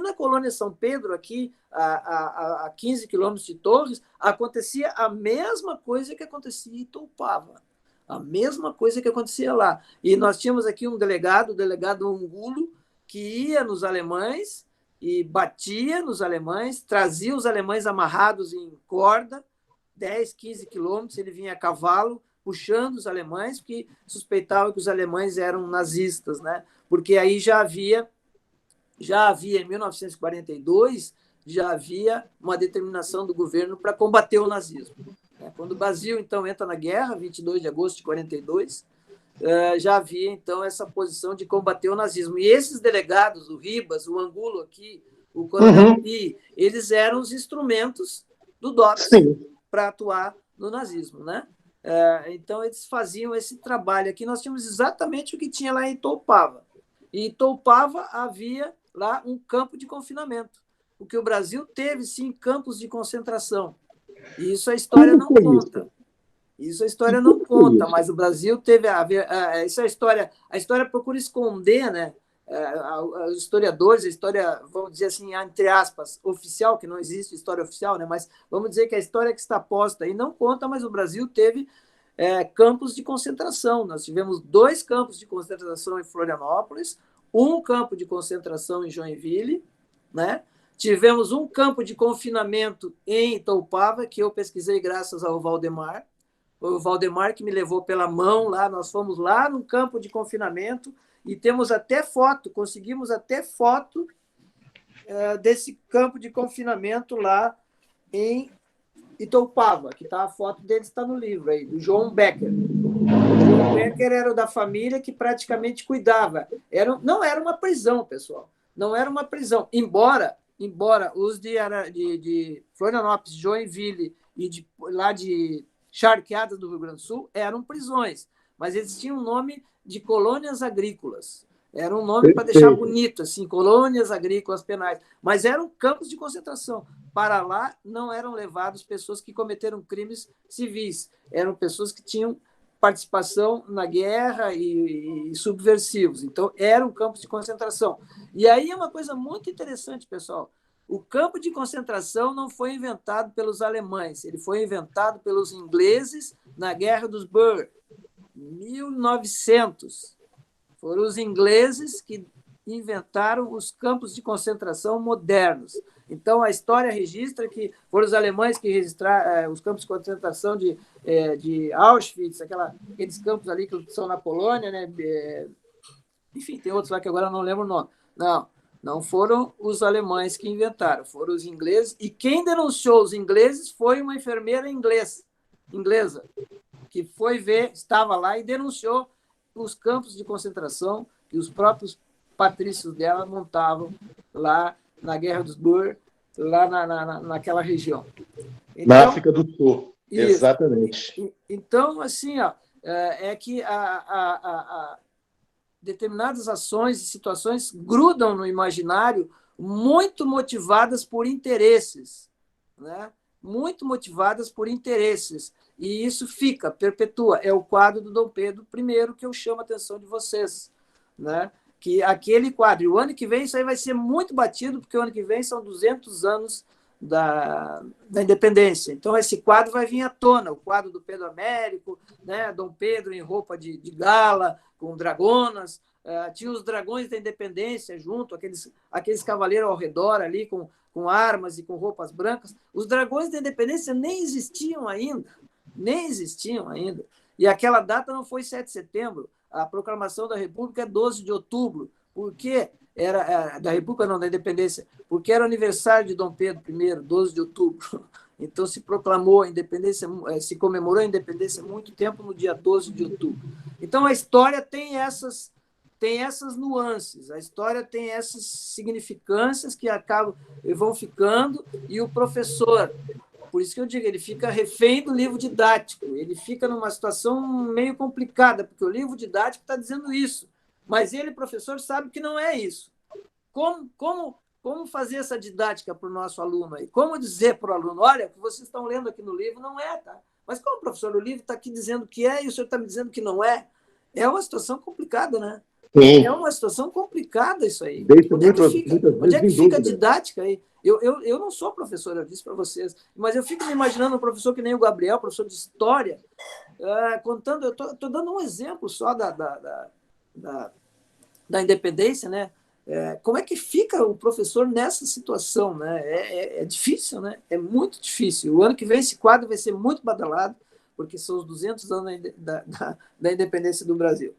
na colônia São Pedro, aqui a 15 quilômetros de Torres, acontecia a mesma coisa que acontecia em Itoupava. A mesma coisa que acontecia lá. E nós tínhamos aqui um delegado, o delegado Angulo, que ia nos alemães e batia nos alemães, trazia os alemães amarrados em corda, 10, 15 quilômetros, ele vinha a cavalo, puxando os alemães, porque suspeitavam que os alemães eram nazistas, né? Porque aí já havia em 1942, já havia uma determinação do governo para combater o nazismo. Quando o Brasil, então, entra na guerra, 22 de agosto de 42, já havia, então, essa posição de combater o nazismo. E esses delegados, o Ribas, o Angulo aqui, o Coronel Pi, eles eram os instrumentos do DOPS para atuar no nazismo, né? Então, eles faziam esse trabalho. Aqui nós tínhamos exatamente o que tinha lá em Itoupava. E em Itoupava havia lá um campo de confinamento, porque o Brasil teve, sim, campos de concentração. E isso a história não conta. Isso a história não conta, mas o Brasil teve... Isso a história procura esconder, né? Os historiadores, a história, vamos dizer assim, entre aspas, oficial, que não existe história oficial, né? Mas vamos dizer que a história que está posta aí não conta, mas o Brasil teve campos de concentração. Nós tivemos 2 campos de concentração em Florianópolis, 1 campo de concentração em Joinville, né? Tivemos 1 campo de confinamento em Itoupava, que eu pesquisei graças ao Valdemar. Foi o Valdemar que me levou pela mão lá, nós fomos lá no campo de confinamento e temos até foto, conseguimos até foto desse campo de confinamento lá em Itoupava, que tá, a foto dele está no livro aí, do João Becker. O João Becker era o da família que praticamente cuidava. Não era uma prisão, pessoal. Não era uma prisão. Embora os de Florianópolis, Joinville e lá de Charqueadas do Rio Grande do Sul eram prisões, mas eles tinham um nome de colônias agrícolas. Era um nome para deixar bonito, assim, colônias agrícolas penais. Mas eram campos de concentração. Para lá não eram levados pessoas que cometeram crimes civis. Eram pessoas que tinham participação na guerra e subversivos. Então, eram campos de concentração. E aí é uma coisa muito interessante, pessoal. O campo de concentração não foi inventado pelos alemães, ele foi inventado pelos ingleses na Guerra dos Boer, 1900. Foram os ingleses que inventaram os campos de concentração modernos. Então, a história registra que foram os alemães que registraram os campos de concentração de Auschwitz, aqueles campos ali que são na Polônia, né? Enfim, tem outros lá que agora eu não lembro o nome. Não foram os alemães que inventaram, foram os ingleses. E quem denunciou os ingleses foi uma enfermeira inglesa, que foi ver, estava lá e denunciou os campos de concentração que os próprios patrícios dela montavam lá na Guerra dos Boer, lá naquela região. Então, na África do Sul, isso. Exatamente. Então, assim, ó, é que determinadas ações e situações grudam no imaginário muito motivadas por interesses, né? Muito motivadas por interesses. E isso fica, perpetua. É o quadro do Dom Pedro I que eu chamo a atenção de vocês, né? Que aquele quadro, e o ano que vem isso aí vai ser muito batido, porque o ano que vem são 200 anos da independência. Então, esse quadro vai vir à tona, o quadro do Pedro Américo, né? Dom Pedro em roupa de gala, com dragonas, tinha os dragões da independência junto, aqueles cavaleiros ao redor ali, com armas e com roupas brancas. Os dragões da independência nem existiam ainda, E aquela data não foi 7 de setembro, a proclamação da República é 12 de outubro, porque era da República, não, da Independência, porque era aniversário de Dom Pedro I, 12 de outubro. Então se proclamou a independência, se comemorou a independência há muito tempo no dia 12 de outubro. Então a história tem essas nuances, a história tem essas significâncias que vão ficando, e o professor, por isso que eu digo, ele fica refém do livro didático, ele fica numa situação meio complicada, porque o livro didático está dizendo isso, mas ele, professor, sabe que não é isso. Como fazer essa didática para o nosso aluno aí? Como dizer para o aluno, olha, o que vocês estão lendo aqui no livro não é, tá? Mas como, professor, o livro está aqui dizendo que é e o senhor está me dizendo que não é? É uma situação complicada, né? Sim. É uma situação complicada isso aí. Deixa Onde é que fica a dúvida. didática aí? Eu não sou professor, eu disse para vocês, mas eu fico me imaginando um professor que nem o Gabriel, professor de história, contando, eu estou dando um exemplo só da independência, né? Como é que fica o professor nessa situação, né? É difícil, né? É muito difícil. O ano que vem esse quadro vai ser muito badalado, porque são os 200 anos da independência do Brasil.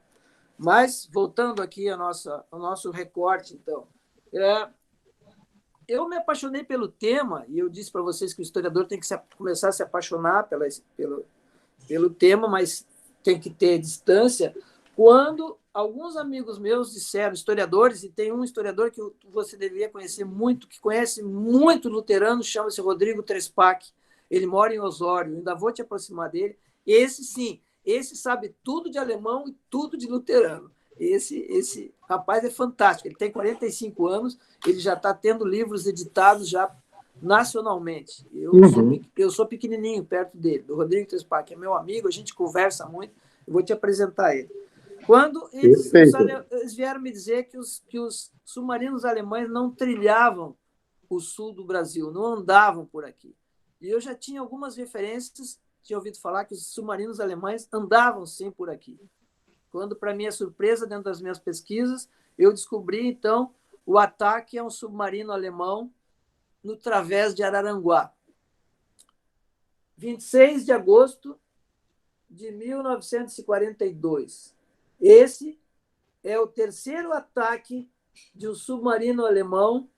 Mas, voltando aqui ao nosso recorte, então, eu me apaixonei pelo tema, e eu disse para vocês que o historiador tem que começar a se apaixonar pelo tema, mas tem que ter distância, quando alguns amigos meus disseram, historiadores, e tem um historiador que você deveria conhecer muito, que conhece muito luterano, chama-se Rodrigo Trespac, ele mora em Osório, ainda vou te aproximar dele, esse sabe tudo de alemão e tudo de luterano. Esse rapaz é fantástico, ele tem 45 anos, ele já está tendo livros editados já nacionalmente. Eu sou pequenininho perto dele, do Rodrigo Trespac, é meu amigo, a gente conversa muito, eu vou te apresentar ele. Quando eles vieram me dizer que os submarinos alemães não trilhavam o sul do Brasil, não andavam por aqui. E eu já tinha algumas referências, tinha ouvido falar que os submarinos alemães andavam sim por aqui. Quando, para minha surpresa, dentro das minhas pesquisas, eu descobri, então, o ataque a um submarino alemão no Través de Araranguá. 26 de agosto de 1942. Esse é o terceiro ataque de um submarino alemão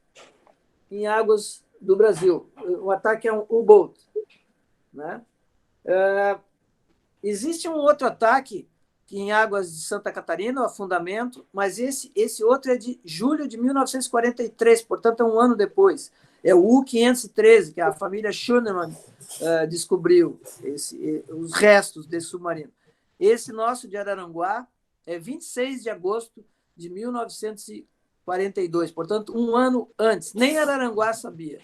em águas do Brasil. O ataque é um U-boat, né? Existe um outro ataque que em águas de Santa Catarina, o afundamento, mas esse outro é de julho de 1943, portanto é um ano depois. É o U-513, que a família Schoenemann descobriu, os restos desse submarino. Esse nosso de Araranguá é 26 de agosto de 1942, portanto, um ano antes. Nem Araranguá sabia.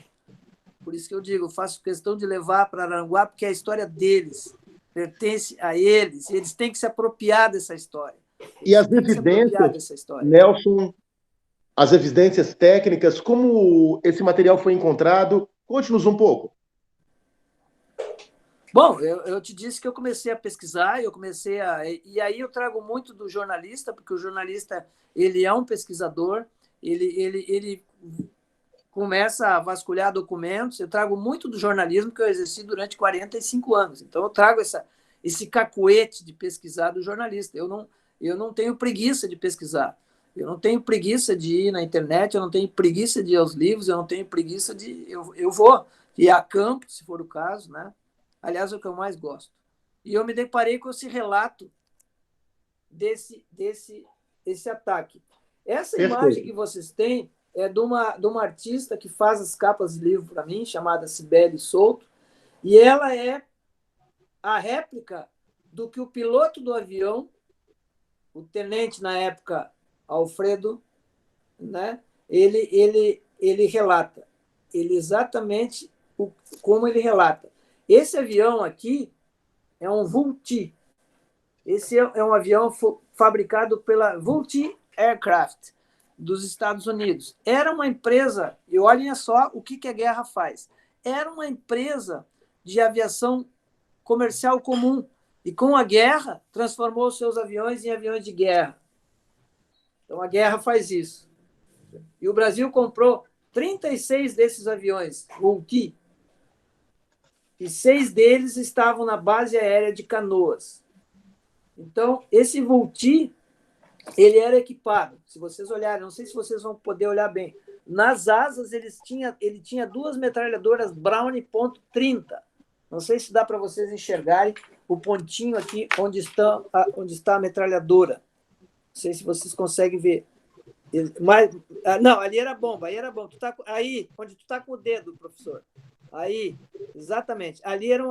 Por isso que eu digo, eu faço questão de levar para Araranguá, porque é a história deles, pertence a eles, e eles têm que se apropriar dessa história. E as evidências, Nelson, as evidências técnicas, como esse material foi encontrado? Conte-nos um pouco. Bom, eu te disse que eu comecei a pesquisar, e aí eu trago muito do jornalista, porque o jornalista ele é um pesquisador, ele começa a vasculhar documentos. Eu trago muito do jornalismo que eu exerci durante 45 anos. Então, eu trago esse cacuete de pesquisar do jornalista. Eu não tenho preguiça de pesquisar. Eu não tenho preguiça de ir na internet, eu não tenho preguiça de ir aos livros, eu não tenho preguiça de... Eu vou ir a campo, se for o caso, né? Aliás, é o que eu mais gosto. E eu me deparei com esse relato esse ataque. Essa Perfeito. imagem que vocês têm é de uma artista que faz as capas de livro para mim, chamada Cibele Souto, e ela é a réplica do que o piloto do avião, o tenente na época, Alfredo, né, ele relata. Ele exatamente como ele relata. Esse avião aqui é um Vultee. Esse é um avião fabricado pela Vultee Aircraft, dos Estados Unidos. Era uma empresa, e olhem só o que a guerra faz. Era uma empresa de aviação comercial comum, e com a guerra transformou os seus aviões em aviões de guerra. Então a guerra faz isso. E o Brasil comprou 36 desses aviões, Vultee, e 6 deles estavam na base aérea de Canoas. Então, esse Vultee, ele era equipado. Se vocês olharem, não sei se vocês vão poder olhar bem, nas asas ele tinha 2 metralhadoras Browning .30. Não sei se dá para vocês enxergarem o pontinho aqui onde está a metralhadora. Não sei se vocês conseguem ver. Mas, não, ali era bomba, aí era bomba. Aí, onde tu está com o dedo, professor. Aí, exatamente. Ali era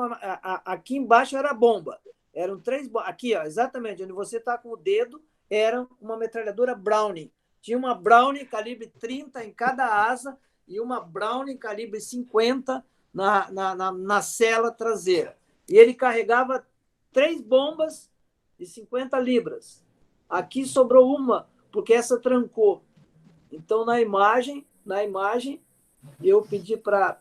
aqui embaixo era bomba. Eram 3 bombas. Aqui, ó, exatamente, onde você está com o dedo, era uma metralhadora Browning. Tinha uma Browning calibre 30 em cada asa e uma Browning calibre 50 na cela traseira. E ele carregava 3 bombas de 50 libras. Aqui sobrou uma, porque essa trancou. Então, na imagem eu pedi para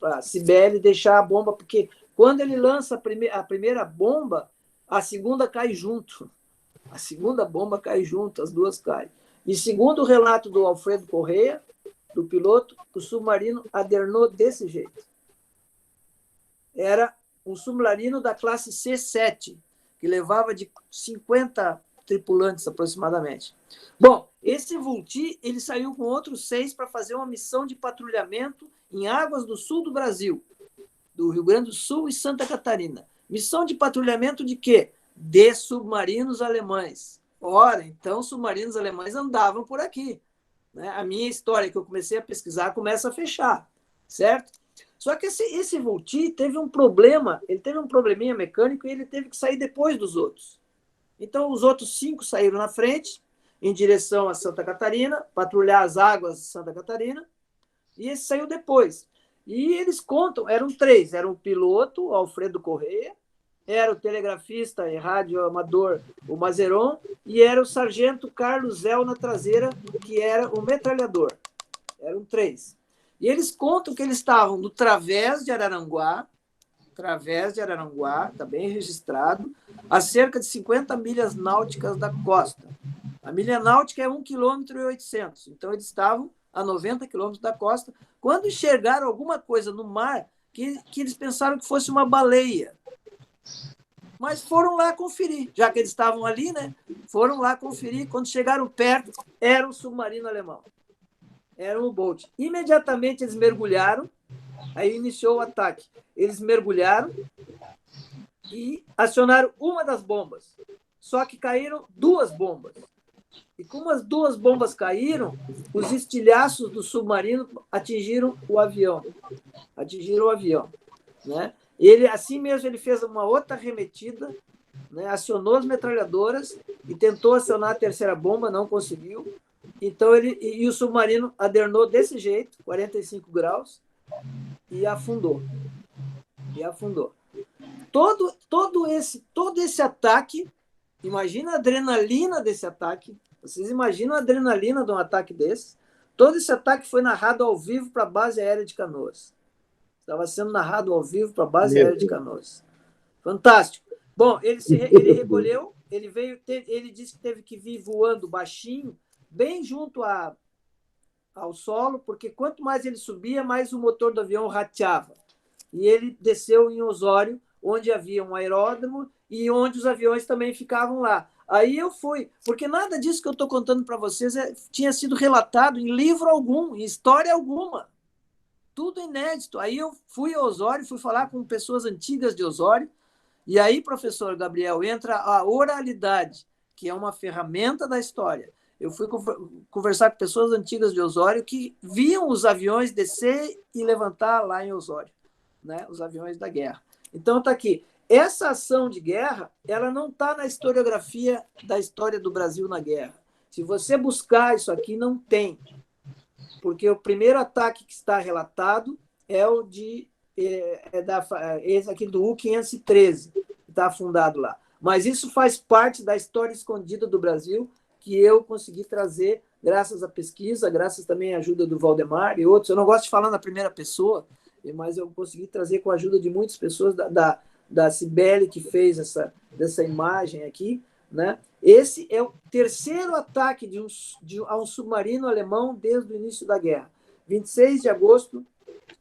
a Cibele deixar a bomba, porque quando ele lança a primeira bomba, a segunda cai junto. A segunda bomba cai junto, as duas caem. E segundo o relato do Alfredo Correia, do piloto, o submarino adernou desse jeito. Era um submarino da classe C7, que levava de 50 tripulantes aproximadamente. Bom, esse Vultee, ele saiu com outros 6 para fazer uma missão de patrulhamento em águas do sul do Brasil, do Rio Grande do Sul e Santa Catarina. Missão de patrulhamento de quê? De submarinos alemães. Ora, então, submarinos alemães andavam por aqui. Né? A minha história que eu comecei a pesquisar começa a fechar, certo? Só que esse Vultee teve um problema, ele teve um probleminha mecânico e ele teve que sair depois dos outros. Então, os outros 5 saíram na frente, em direção a Santa Catarina, patrulhar as águas de Santa Catarina, e esse saiu depois. E eles contam, eram 3, era o piloto, Alfredo Correia, era o telegrafista e radioamador, o Mazeron, e era o sargento Carlos Zell na traseira, que era o metralhador. Eram 3. E eles contam que eles estavam no Través de Araranguá, está bem registrado, a cerca de 50 milhas náuticas da costa. A milha náutica é 1,8 km, então eles estavam a 90 quilômetros da costa, quando enxergaram alguma coisa no mar que eles pensaram que fosse uma baleia. Mas foram lá conferir, já que eles estavam ali, né? Foram lá conferir, quando chegaram perto, era um submarino alemão. Era um U-Boat. Imediatamente eles mergulharam, aí iniciou o ataque. Eles mergulharam e acionaram uma das bombas. Só que caíram 2 bombas. E como as 2 bombas caíram, os estilhaços do submarino atingiram o avião. Né? Ele, assim mesmo, ele fez uma outra arremetida, né? Acionou as metralhadoras e tentou acionar a terceira bomba, não conseguiu. Então, o submarino adernou desse jeito, 45 graus, e afundou. Todo esse ataque, imagina a adrenalina desse ataque. Vocês imaginam a adrenalina de um ataque desse? Todo esse ataque foi narrado ao vivo para a base aérea de Canoas. Estava sendo narrado ao vivo para a base aérea de Canoas. Fantástico. Bom, ele recolheu, ele disse que teve que vir voando baixinho, bem junto ao solo, porque quanto mais ele subia, mais o motor do avião rateava. E ele desceu em Osório, onde havia um aeródromo e onde os aviões também ficavam lá. Aí eu fui, porque nada disso que eu estou contando para vocês tinha sido relatado em livro algum, em história alguma. Tudo inédito. Aí eu fui a Osório, fui falar com pessoas antigas de Osório, e aí, professor Gabriel, entra a oralidade, que é uma ferramenta da história. Eu fui conversar com pessoas antigas de Osório que viam os aviões descer e levantar lá em Osório, né? Os aviões da guerra. Então, está aqui. Essa ação de guerra, ela não está na historiografia da história do Brasil na guerra. Se você buscar isso aqui, não tem. Porque o primeiro ataque que está relatado é o de esse aqui do U-513, que está afundado lá. Mas isso faz parte da história escondida do Brasil, que eu consegui trazer graças à pesquisa, graças também à ajuda do Valdemar e outros. Eu não gosto de falar na primeira pessoa, mas eu consegui trazer com a ajuda de muitas pessoas, da Cibele, que fez dessa imagem aqui, né? Esse é o terceiro ataque a um submarino alemão desde o início da guerra, 26 de agosto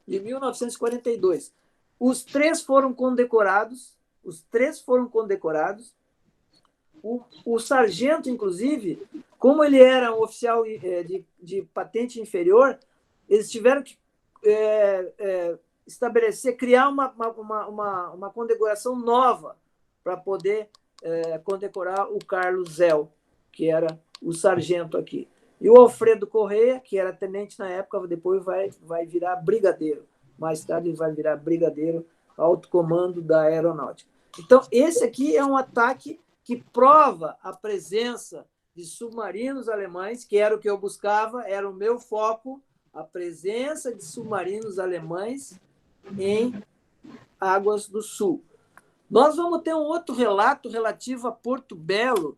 de 1942. Os três foram condecorados. O sargento, inclusive, como ele era um oficial de patente inferior, eles tiveram que criar uma condecoração nova para poder condecorar o Carlos Zell, que era o sargento aqui. E o Alfredo Correia, que era tenente na época, depois vai virar brigadeiro. Mais tarde ele vai virar brigadeiro, alto comando da aeronáutica. Então, esse aqui é um ataque que prova a presença de submarinos alemães, que era o que eu buscava, era o meu foco, a presença de submarinos alemães em Águas do Sul. Nós vamos ter um outro relato relativo a Porto Belo,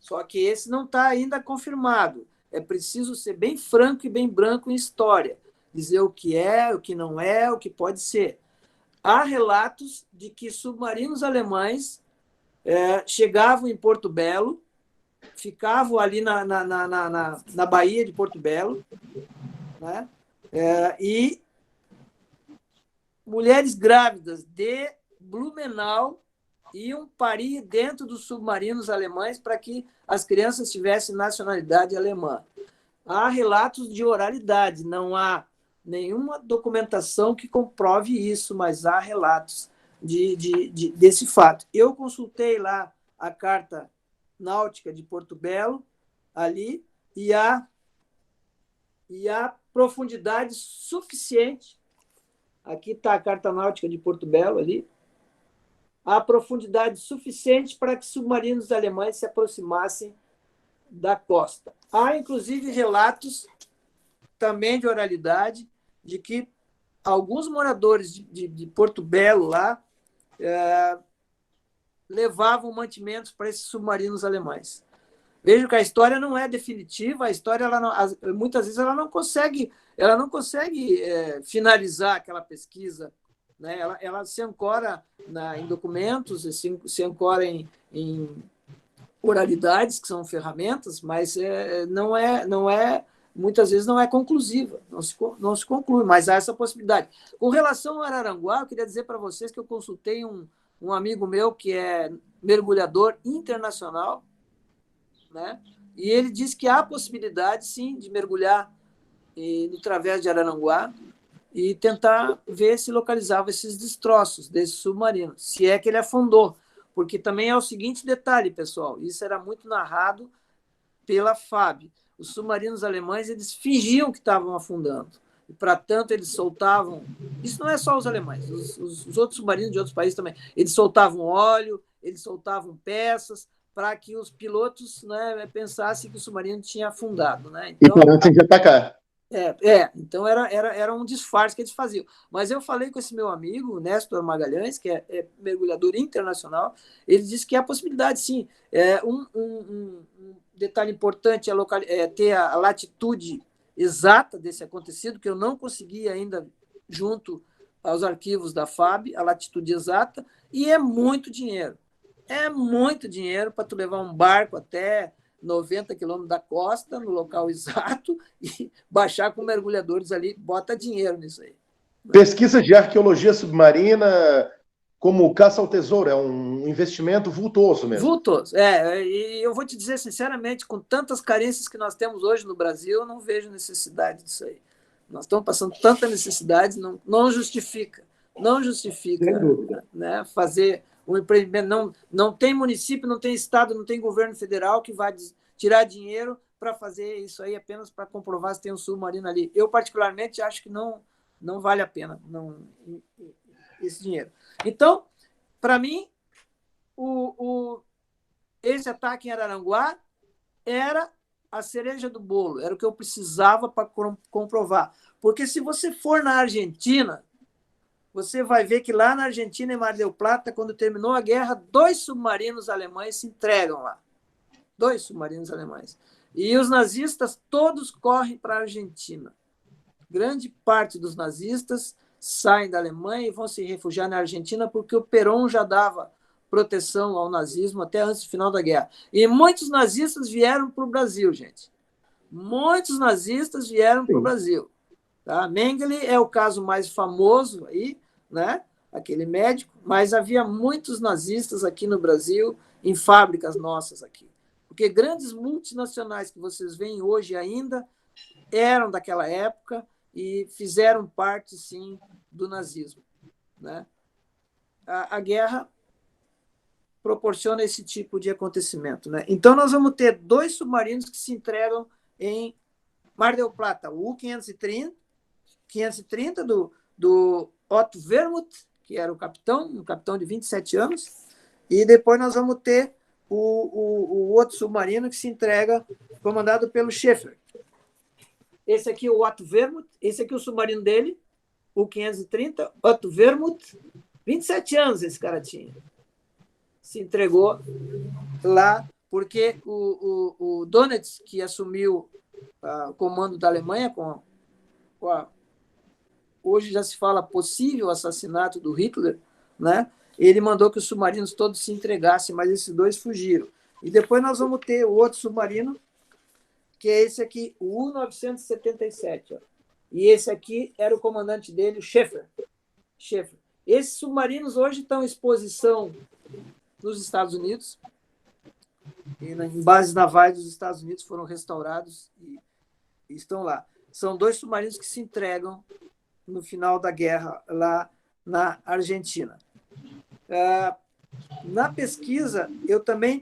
só que esse não está ainda confirmado. É preciso ser bem franco e bem branco em história, dizer o que é, o que não é, o que pode ser. Há relatos de que submarinos alemães chegavam em Porto Belo, ficavam ali na Baía de Porto Belo, né? E mulheres grávidas de Blumenau iam parir dentro dos submarinos alemães para que as crianças tivessem nacionalidade alemã. Há relatos de oralidade, não há nenhuma documentação que comprove isso, mas há relatos desse fato. Eu consultei lá a Carta Náutica de Porto Belo, ali, e há profundidade suficiente. Aqui está a Carta Náutica de Porto Belo, ali. Há profundidade suficiente para que submarinos alemães se aproximassem da costa. Há, inclusive, relatos também de oralidade de que alguns moradores de Porto Belo lá levavam mantimentos para esses submarinos alemães. Vejo que a história não é definitiva, a história muitas vezes ela não consegue finalizar aquela pesquisa, né? Ela se ancora em documentos, se ancora em oralidades, que são ferramentas, mas muitas vezes não é conclusiva, não se conclui, mas há essa possibilidade. Com relação ao Araranguá, eu queria dizer para vocês que eu consultei um amigo meu que é mergulhador internacional, né? E ele disse que há possibilidade, sim, de mergulhar no Través de Araranguá e tentar ver se localizava esses destroços desse submarino, se é que ele afundou. Porque também é o seguinte detalhe, pessoal, isso era muito narrado pela FAB. Os submarinos alemães, eles fingiam que estavam afundando. E, para tanto, eles soltavam... Isso não é só os alemães, os outros submarinos de outros países também. Eles soltavam óleo, eles soltavam peças, para que os pilotos, né, pensassem que o submarino tinha afundado. Né? Então, e parassem de atacar. Então era um disfarce que eles faziam. Mas eu falei com esse meu amigo, Néstor Magalhães, que é mergulhador internacional, ele disse que há possibilidade, sim. Um detalhe importante é ter a latitude exata desse acontecido, que eu não consegui ainda, junto aos arquivos da FAB, a latitude exata, e é muito dinheiro. É muito dinheiro para tu levar um barco até 90 quilômetros da costa, no local exato, e baixar com mergulhadores ali, bota dinheiro nisso aí. Pesquisa de arqueologia submarina, como caça ao tesouro, é um investimento vultoso mesmo. Vultoso, e eu vou te dizer sinceramente, com tantas carências que nós temos hoje no Brasil, eu não vejo necessidade disso aí. Nós estamos passando tanta necessidade, não justifica, né, fazer O empreendimento não tem município, não tem estado, não tem governo federal que vai tirar dinheiro para fazer isso aí apenas para comprovar se tem um submarino ali. Eu, particularmente, acho que não vale a pena esse dinheiro. Então, para mim, esse ataque em Araranguá era a cereja do bolo, era o que eu precisava para comprovar. Porque se você for na Argentina, você vai ver que lá na Argentina, em Mar del Plata, quando terminou a guerra, 2 submarinos alemães se entregam lá. 2 submarinos alemães. E os nazistas todos correm para a Argentina. Grande parte dos nazistas saem da Alemanha e vão se refugiar na Argentina porque o Perón já dava proteção ao nazismo até antes do final da guerra. E muitos nazistas vieram para o Brasil, gente. Muitos nazistas vieram para o Brasil. Tá? Mengele é o caso mais famoso aí, né? Aquele médico, mas havia muitos nazistas aqui no Brasil, em fábricas nossas aqui. Porque grandes multinacionais que vocês veem hoje ainda eram daquela época e fizeram parte, sim, do nazismo. Né? A guerra proporciona esse tipo de acontecimento. Né? Então, nós vamos ter 2 submarinos que se entregam em Mar del Plata, o U-530, do Otto Wermuth, que era um capitão de 27 anos, e depois nós vamos ter o outro submarino que se entrega, comandado pelo Schaeffer. Esse aqui é o Otto Wermuth, esse aqui é o submarino dele, o 530, Otto Wermuth, 27 anos esse cara tinha. Se entregou lá, porque o Dönitz, que assumiu o comando da Alemanha, hoje já se fala possível assassinato do Hitler, né? Ele mandou que os submarinos todos se entregassem, mas esses 2 fugiram. E depois nós vamos ter o outro submarino, que é esse aqui, o U-977. Ó. E esse aqui era o comandante dele, o Schaeffer. Esses submarinos hoje estão em exposição nos Estados Unidos, e em bases navais dos Estados Unidos foram restaurados e estão lá. São 2 submarinos que se entregam no final da guerra lá na Argentina. Na pesquisa, eu também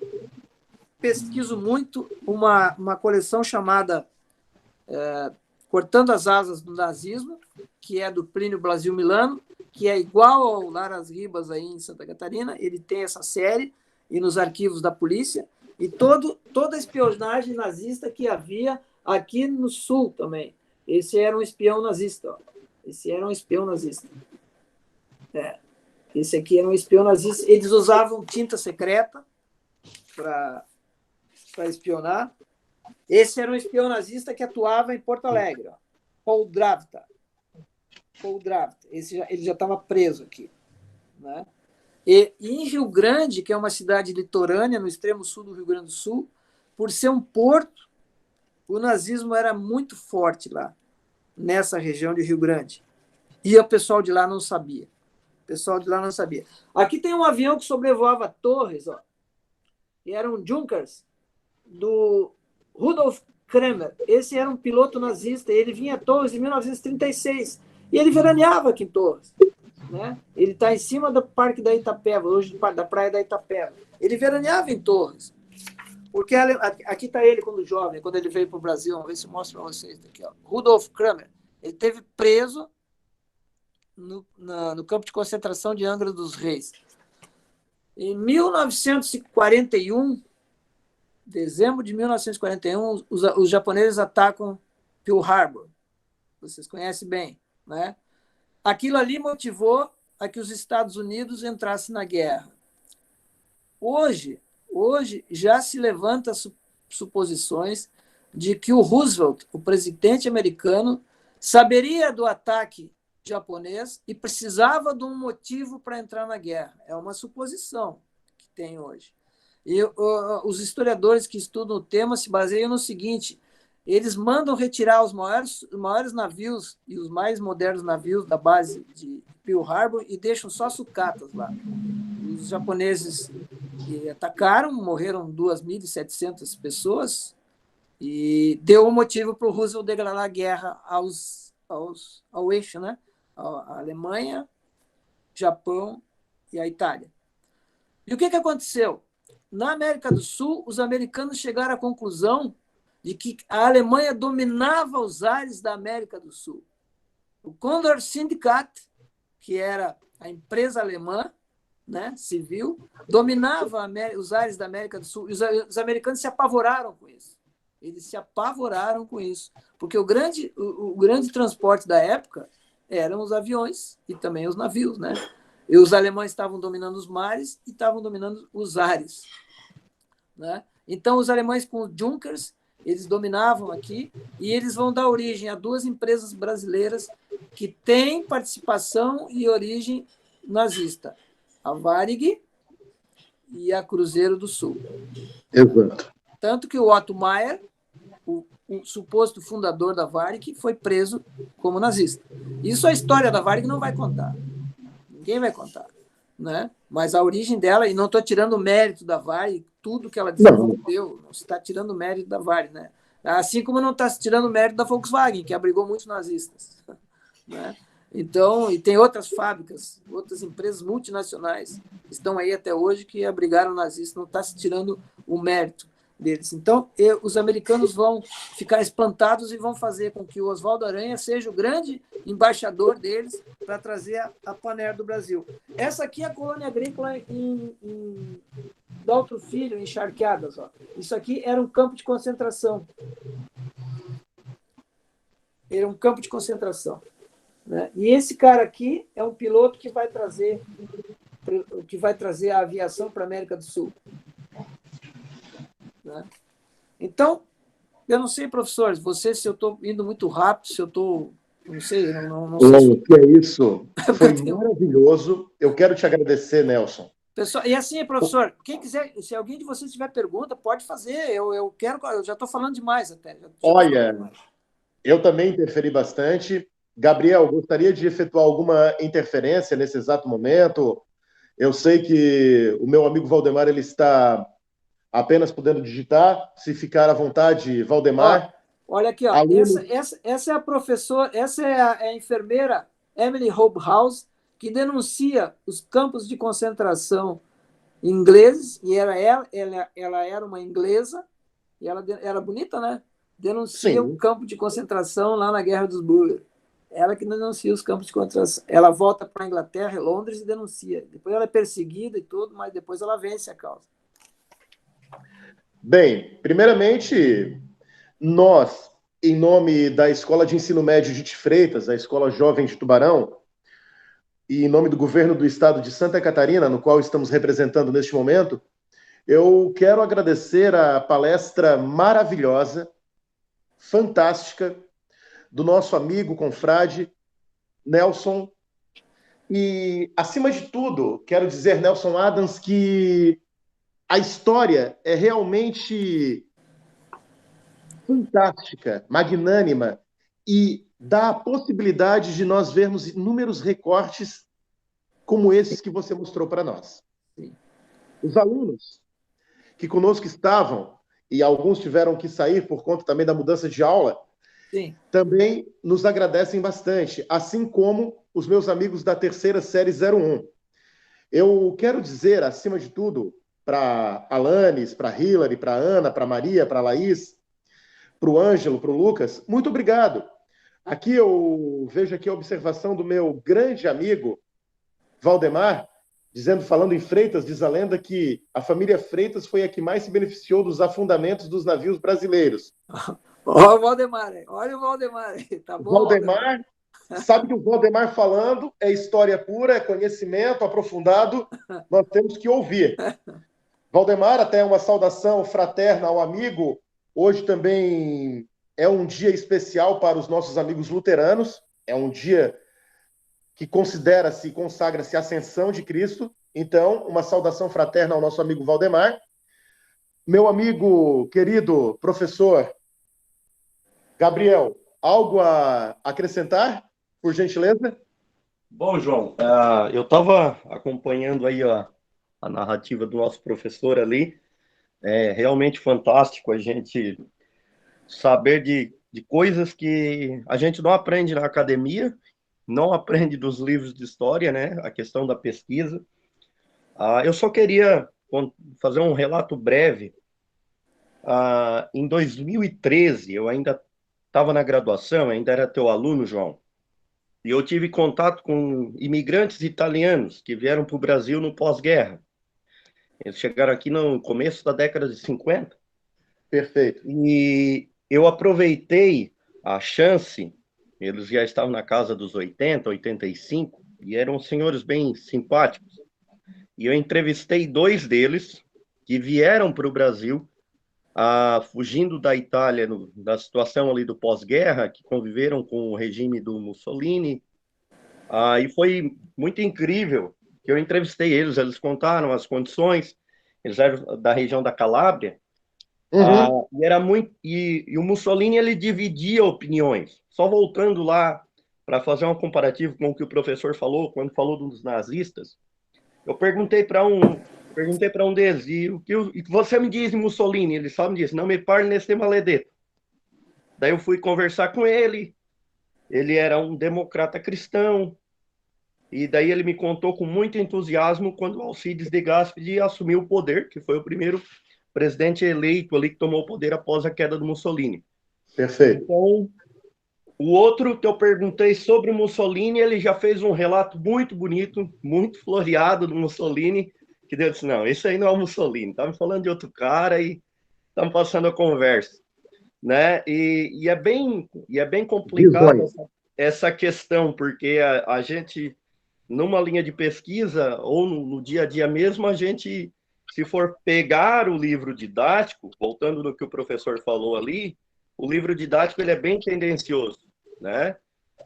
pesquiso muito uma coleção chamada Cortando as Asas do Nazismo, que é do Plínio Brasil Milano, que é igual ao Laras Ribas aí em Santa Catarina. Ele tem essa série e nos arquivos da polícia, e toda a espionagem nazista que havia aqui no Sul também. Esse era um espião nazista. Ó. Esse era um espião nazista. Esse aqui era um espião nazista. Eles usavam tinta secreta para espionar. Esse era um espião nazista que atuava em Porto Alegre. Ó. Paul Dravta. Ele já estava preso aqui. Né? E em Rio Grande, que é uma cidade litorânea, no extremo sul do Rio Grande do Sul, por ser um porto, o nazismo era muito forte lá, nessa região de Rio Grande. E o pessoal de lá não sabia. Aqui tem um avião que sobrevoava Torres, ó, e era um Junkers, do Rudolf Kremer. Esse era um piloto nazista, ele vinha a Torres em 1936, e ele veraneava aqui em Torres. Né? Ele está em cima do Parque da Itapeva, hoje da Praia da Itapeva. Ele veraneava em Torres. Porque aqui está ele quando jovem, quando ele veio para o Brasil. Vamos ver se eu mostro para vocês. Aqui, ó. Rudolf Kremer. Ele esteve preso no campo de concentração de Angra dos Reis. Em 1941, dezembro de 1941, os japoneses atacam Pearl Harbor. Vocês conhecem bem, né? Aquilo ali motivou a que os Estados Unidos entrassem na guerra. Hoje já se levanta suposições de que o Roosevelt, o presidente americano, saberia do ataque japonês e precisava de um motivo para entrar na guerra. É uma suposição que tem hoje. E os historiadores que estudam o tema se baseiam no seguinte: eles mandam retirar os maiores navios e os mais modernos navios da base de Pearl Harbor e deixam só sucatas lá. Os japoneses atacaram, morreram 2.700 pessoas e deu um motivo para o Roosevelt declarar guerra ao eixo, né? A Alemanha, Japão e a Itália. E o que aconteceu? Na América do Sul, os americanos chegaram à conclusão de que a Alemanha dominava os ares da América do Sul. O Condor Syndikat, que era a empresa alemã, né, civil, dominava os ares da América do Sul. E os americanos se apavoraram com isso. Eles se apavoraram com isso. Porque o grande transporte da época eram os aviões e também os navios, né? E os alemães estavam dominando os mares e estavam dominando os ares, né? Então, os alemães com os Junkers, eles dominavam aqui e eles vão dar origem a duas empresas brasileiras que têm participação e origem nazista, a Varig e a Cruzeiro do Sul. Exato. Tanto que o Otto Meyer, o suposto fundador da Varig, foi preso como nazista. Isso a história da Varig não vai contar. Ninguém vai contar, né? Mas a origem dela, e não estou tirando o mérito da Varig, tudo que ela desenvolveu, não se está tirando o mérito da Varig, né? Assim como não está se tirando o mérito da Volkswagen, que abrigou muitos nazistas, né? Então, e tem outras fábricas, outras empresas multinacionais que estão aí até hoje que abrigaram nazistas, não está se tirando o mérito deles. Então, os americanos vão ficar espantados e vão fazer com que o Oswaldo Aranha seja o grande embaixador deles para trazer a Panair do Brasil. Essa aqui é a colônia agrícola em Daltro Filho, em Charqueadas. Ó. Isso aqui era um campo de concentração. Era um campo de concentração. Né? E esse cara aqui é um piloto que vai trazer a aviação para a América do Sul. Né? Então, eu não sei, professores, se eu estou indo muito rápido, se eu estou... Não sei, não sei. Que é isso? Foi maravilhoso. Eu quero te agradecer, Nelson. Pessoal, e assim, professor, quem quiser, se alguém de vocês tiver pergunta, pode fazer. Eu já estou falando demais até. Olha, eu também interferi bastante. Gabriel, gostaria de efetuar alguma interferência nesse exato momento? Eu sei que o meu amigo Valdemar ele está apenas podendo digitar. Se ficar à vontade, Valdemar. Olha aqui, ó. Essa é a professora, essa é a enfermeira Emily Hobhouse, que denuncia os campos de concentração ingleses, e ela era uma inglesa, e ela era bonita, né? Denuncia o campo de concentração lá na Guerra dos Boer. Ela que denuncia os campos de concentração. Ela volta para a Inglaterra, Londres, e denuncia. Depois ela é perseguida e tudo, mas depois ela vence a causa. Bem, primeiramente, nós, em nome da Escola de Ensino Médio de Freitas, a Escola Jovem de Tubarão, e em nome do governo do estado de Santa Catarina, no qual estamos representando neste momento, eu quero agradecer a palestra maravilhosa, fantástica, do nosso amigo, confrade, Nelson. E, acima de tudo, quero dizer, Nelson Adams, que a história é realmente fantástica, magnânima, e dá a possibilidade de nós vermos inúmeros recortes como esses que você mostrou para nós. Os alunos que conosco estavam, e alguns tiveram que sair por conta também da mudança de aula, também nos agradecem bastante, assim como os meus amigos da terceira série 01. Eu quero dizer, acima de tudo, para Alanis, para Hilary, para Ana, para Maria, para Laís, para o Ângelo, para o Lucas, muito obrigado. Aqui eu vejo aqui a observação do meu grande amigo, Valdemar, falando em Freitas, diz a lenda que a família Freitas foi a que mais se beneficiou dos afundamentos dos navios brasileiros. Olha o Valdemar, olha o Valdemar. Tá bom, Valdemar, sabe que o Valdemar falando é história pura, é conhecimento aprofundado, nós temos que ouvir. Valdemar, até uma saudação fraterna ao amigo. Hoje também é um dia especial para os nossos amigos luteranos, é um dia que considera-se, consagra-se a ascensão de Cristo. Então, uma saudação fraterna ao nosso amigo Valdemar. Meu amigo, querido professor Gabriel, algo a acrescentar, por gentileza? Bom, João, eu estava acompanhando aí a narrativa do nosso professor ali. É realmente fantástico a gente saber de coisas que a gente não aprende na academia, não aprende dos livros de história, né? A questão da pesquisa. Eu só queria fazer um relato breve. Em 2013, eu ainda estava na graduação, ainda era teu aluno, João, e eu tive contato com imigrantes italianos que vieram para o Brasil no pós-guerra. Eles chegaram aqui no começo da década de 50. Perfeito. E eu aproveitei a chance, eles já estavam na casa dos 80, 85, e eram senhores bem simpáticos. E eu entrevistei 2 deles que vieram para o Brasil, fugindo da Itália, da situação ali do pós-guerra, que conviveram com o regime do Mussolini. E foi muito incrível que eu entrevistei eles, eles contaram as condições, eles eram da região da Calábria. E era muito e o Mussolini ele dividia opiniões. Só voltando lá para fazer um comparativo com o que o professor falou quando falou dos nazistas, eu perguntei para um deles e o que você me diz de Mussolini? Ele só me disse: não me parle nesse maledeto. Daí eu fui conversar com ele. Ele era um democrata cristão e daí ele me contou com muito entusiasmo quando Alcides de Gasperi assumiu o poder, que foi o primeiro presidente eleito ali que tomou o poder após a queda do Mussolini. Perfeito. Então, o outro que eu perguntei sobre o Mussolini, ele já fez um relato muito bonito, muito floreado do Mussolini, que Deus disse: não, esse aí não é o Mussolini, tá me falando de outro cara e estamos passando a conversa, né? E é bem complicado essa questão, porque a gente, numa linha de pesquisa ou no dia a dia mesmo, a gente, se for pegar o livro didático, voltando no que o professor falou ali, o livro didático ele é bem tendencioso, né?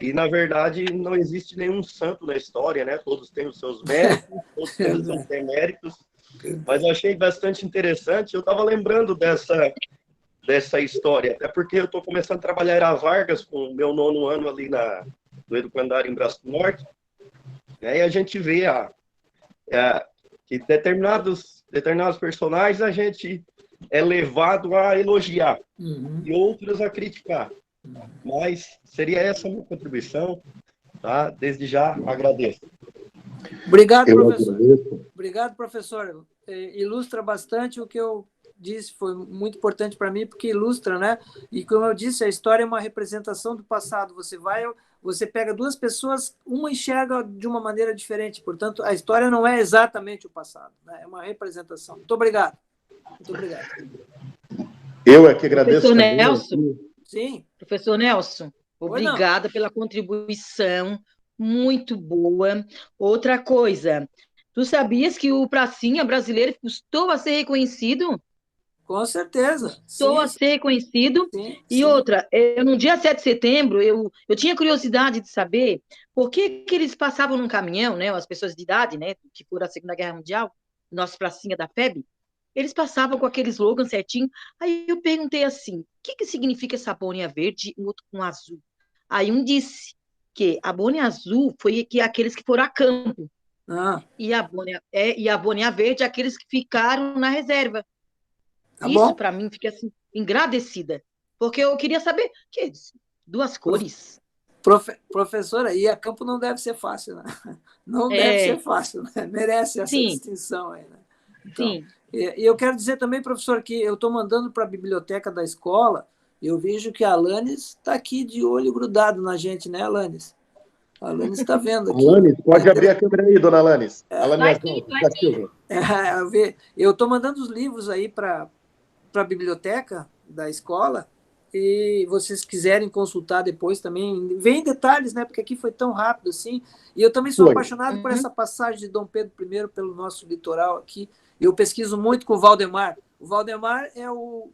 E, na verdade, não existe nenhum santo na história, né? Todos têm os seus méritos, todos têm os seus deméritos, mas eu achei bastante interessante. Eu estava lembrando dessa história, até porque eu estou começando a trabalhar em Vargas com o meu 9º ano ali no Educandário em Braço do Norte, né? E a gente vê que determinados personagens a gente é levado a elogiar e outros a criticar. Mas seria essa a minha contribuição, tá? Desde já agradeço. Obrigado, professor. Obrigado, professor. Ilustra bastante o que eu disse, foi muito importante para mim, porque ilustra, né? E como eu disse, a história é uma representação do passado. Você pega 2 pessoas, uma enxerga de uma maneira diferente. Portanto, a história não é exatamente o passado, né? É uma representação. Muito obrigado. Muito obrigado. Eu é que agradeço. Professor também. Nelson. Sim. Professor Nelson, obrigada pela contribuição, muito boa. Outra coisa, tu sabias que o Pracinha brasileiro custou a ser reconhecido? Com certeza. Custou a ser reconhecido. Sim. Outra, no dia 7 de setembro, eu tinha curiosidade de saber por que eles passavam num caminhão, né, as pessoas de idade, né, que foram à Segunda Guerra Mundial, nosso Pracinha da FEB, eles passavam com aquele slogan certinho. Aí eu perguntei assim, o que significa essa boina verde e o outro com azul? Aí um disse que a boina azul foi aqueles que foram a campo. E a boina verde, aqueles que ficaram na reserva. Tá Isso, para mim, fica assim, agradecida. Porque eu queria saber que 2 cores. Professora, e a campo não deve ser fácil, né? Não deve ser fácil, né? Merece essa distinção aí, né? Então, sim. E eu quero dizer também, professor, que eu estou mandando para a biblioteca da escola, eu vejo que a Alanis está aqui de olho grudado na gente, né, Alanis? A Alanis está vendo aqui. Alanis, pode abrir a câmera aí, dona Alanis. Alanis aqui. Eu estou mandando os livros aí para a biblioteca da escola, e vocês quiserem consultar depois também, vem em detalhes, né? Porque aqui foi tão rápido assim. E eu também sou apaixonado por essa passagem de Dom Pedro I pelo nosso litoral aqui. Eu pesquiso muito com o Valdemar. O Valdemar é o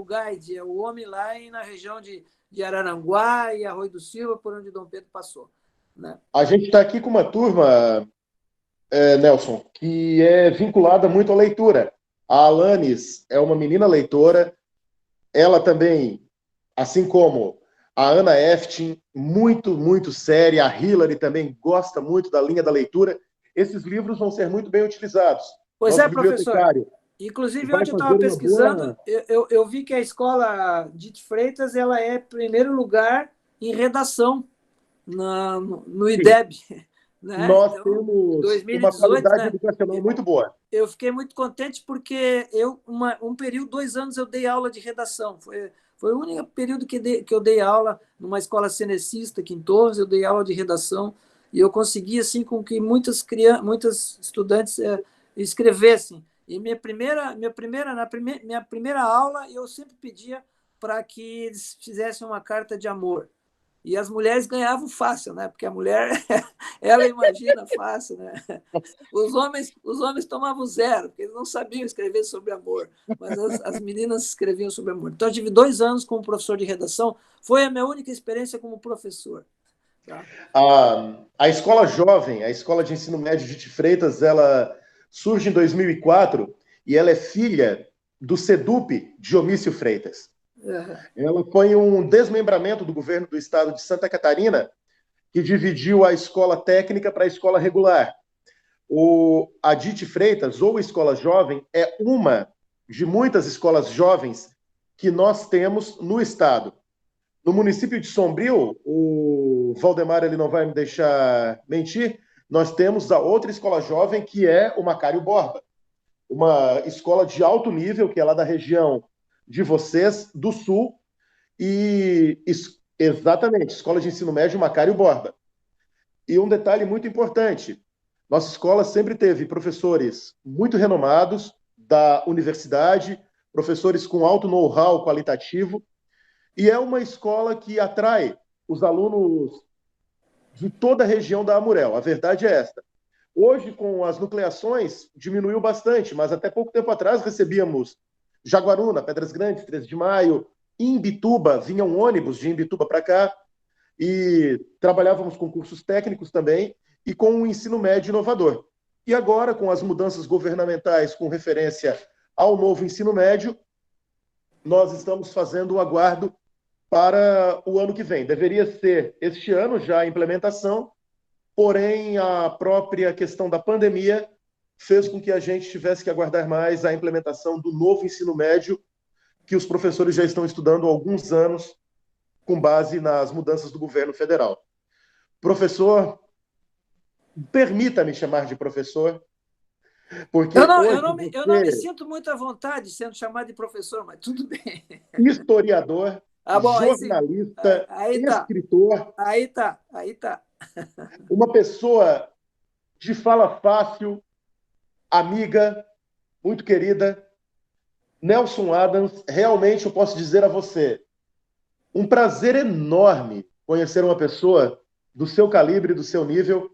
guide, é o homem lá na região de Araranguá e Arroio do Silva, por onde Dom Pedro passou, né? A gente está aqui com uma turma, Nelson, que é vinculada muito à leitura. A Alanis é uma menina leitora. Ela também, assim como a Ana Eftin, muito, muito séria. A Hillary também gosta muito da linha da leitura. Esses livros vão ser muito bem utilizados. Pois é, professor. Inclusive, ontem eu estava pesquisando, eu vi que a escola de Freitas ela é primeiro lugar em redação no IDEB, né? nós Então, temos uma 2018, qualidade né? educacional muito boa. Eu fiquei muito contente porque um período, 2 anos, eu dei aula de redação. Foi o único período que eu dei aula numa escola cenecista aqui em Torres, eu dei aula de redação e eu consegui, assim, com que muitas estudantes escrevessem. E minha primeira aula, eu sempre pedia para que eles fizessem uma carta de amor. E as mulheres ganhavam fácil, né? Porque a mulher, ela imagina fácil, né? Os homens tomavam zero, porque eles não sabiam escrever sobre amor, mas as meninas escreviam sobre amor. Então, eu tive 2 anos como professor de redação, foi a minha única experiência como professor. Tá? A escola jovem, a escola de ensino médio de Freitas, ela surge em 2004 e ela é filha do SEDUP Diomício Freitas. Ela foi um desmembramento do governo do estado de Santa Catarina, que dividiu a escola técnica para a escola regular. A DIT Freitas, ou Escola Jovem, é uma de muitas escolas jovens que nós temos no estado. No município de Sombrio, o Valdemar ele não vai me deixar mentir, nós temos a outra escola jovem, que é o Macário Borba, uma escola de alto nível, que é lá da região de vocês, do Sul, e exatamente, Escola de Ensino Médio Macário Borba. E um detalhe muito importante, nossa escola sempre teve professores muito renomados da universidade, professores com alto know-how qualitativo, e é uma escola que atrai os alunos de toda a região da Amurel. A verdade é esta. Hoje, com as nucleações, diminuiu bastante, mas até pouco tempo atrás recebíamos Jaguaruna, Pedras Grandes, 13 de Maio, Imbituba, vinha um ônibus de Imbituba para cá, e trabalhávamos com cursos técnicos também, e com um ensino médio inovador. E agora, com as mudanças governamentais com referência ao novo ensino médio, nós estamos fazendo o aguardo para o ano que vem. Deveria ser este ano já a implementação, porém a própria questão da pandemia fez com que a gente tivesse que aguardar mais a implementação do novo ensino médio, que os professores já estão estudando há alguns anos, com base nas mudanças do governo federal. Professor, permita-me chamar de professor, porque eu hoje não me sinto muito à vontade sendo chamado de professor, mas tudo bem. Historiador, Bom, jornalista, aí tá. escritor, Aí tá. uma pessoa de fala fácil, amiga, muito querida, Nelson Adams, realmente eu posso dizer a você, um prazer enorme conhecer uma pessoa do seu calibre, do seu nível,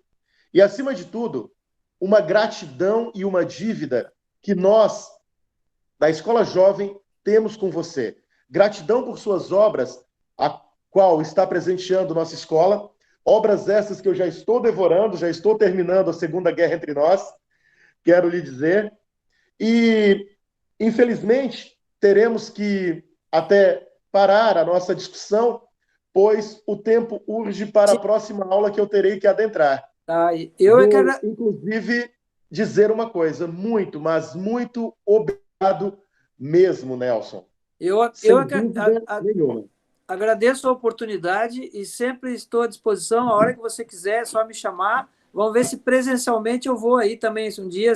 e, acima de tudo, uma gratidão e uma dívida que nós, da Escola Jovem, temos com você. Gratidão por suas obras, a qual está presenteando nossa escola, obras essas que eu já estou devorando, já estou terminando a Segunda Guerra Entre Nós, quero lhe dizer, e, infelizmente, teremos que até parar a nossa discussão, pois o tempo urge para a próxima aula que eu terei que adentrar. Inclusive, dizer uma coisa, muito, mas muito obrigado mesmo, Nelson. Agradeço a oportunidade e sempre estou à disposição, a hora que você quiser, é só me chamar. Vamos ver se presencialmente eu vou aí também um dia,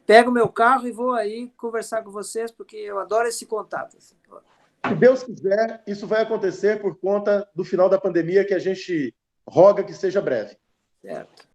pego meu carro e vou aí conversar com vocês, porque eu adoro esse contato. Se Deus quiser, isso vai acontecer por conta do final da pandemia, que a gente roga que seja breve. Certo.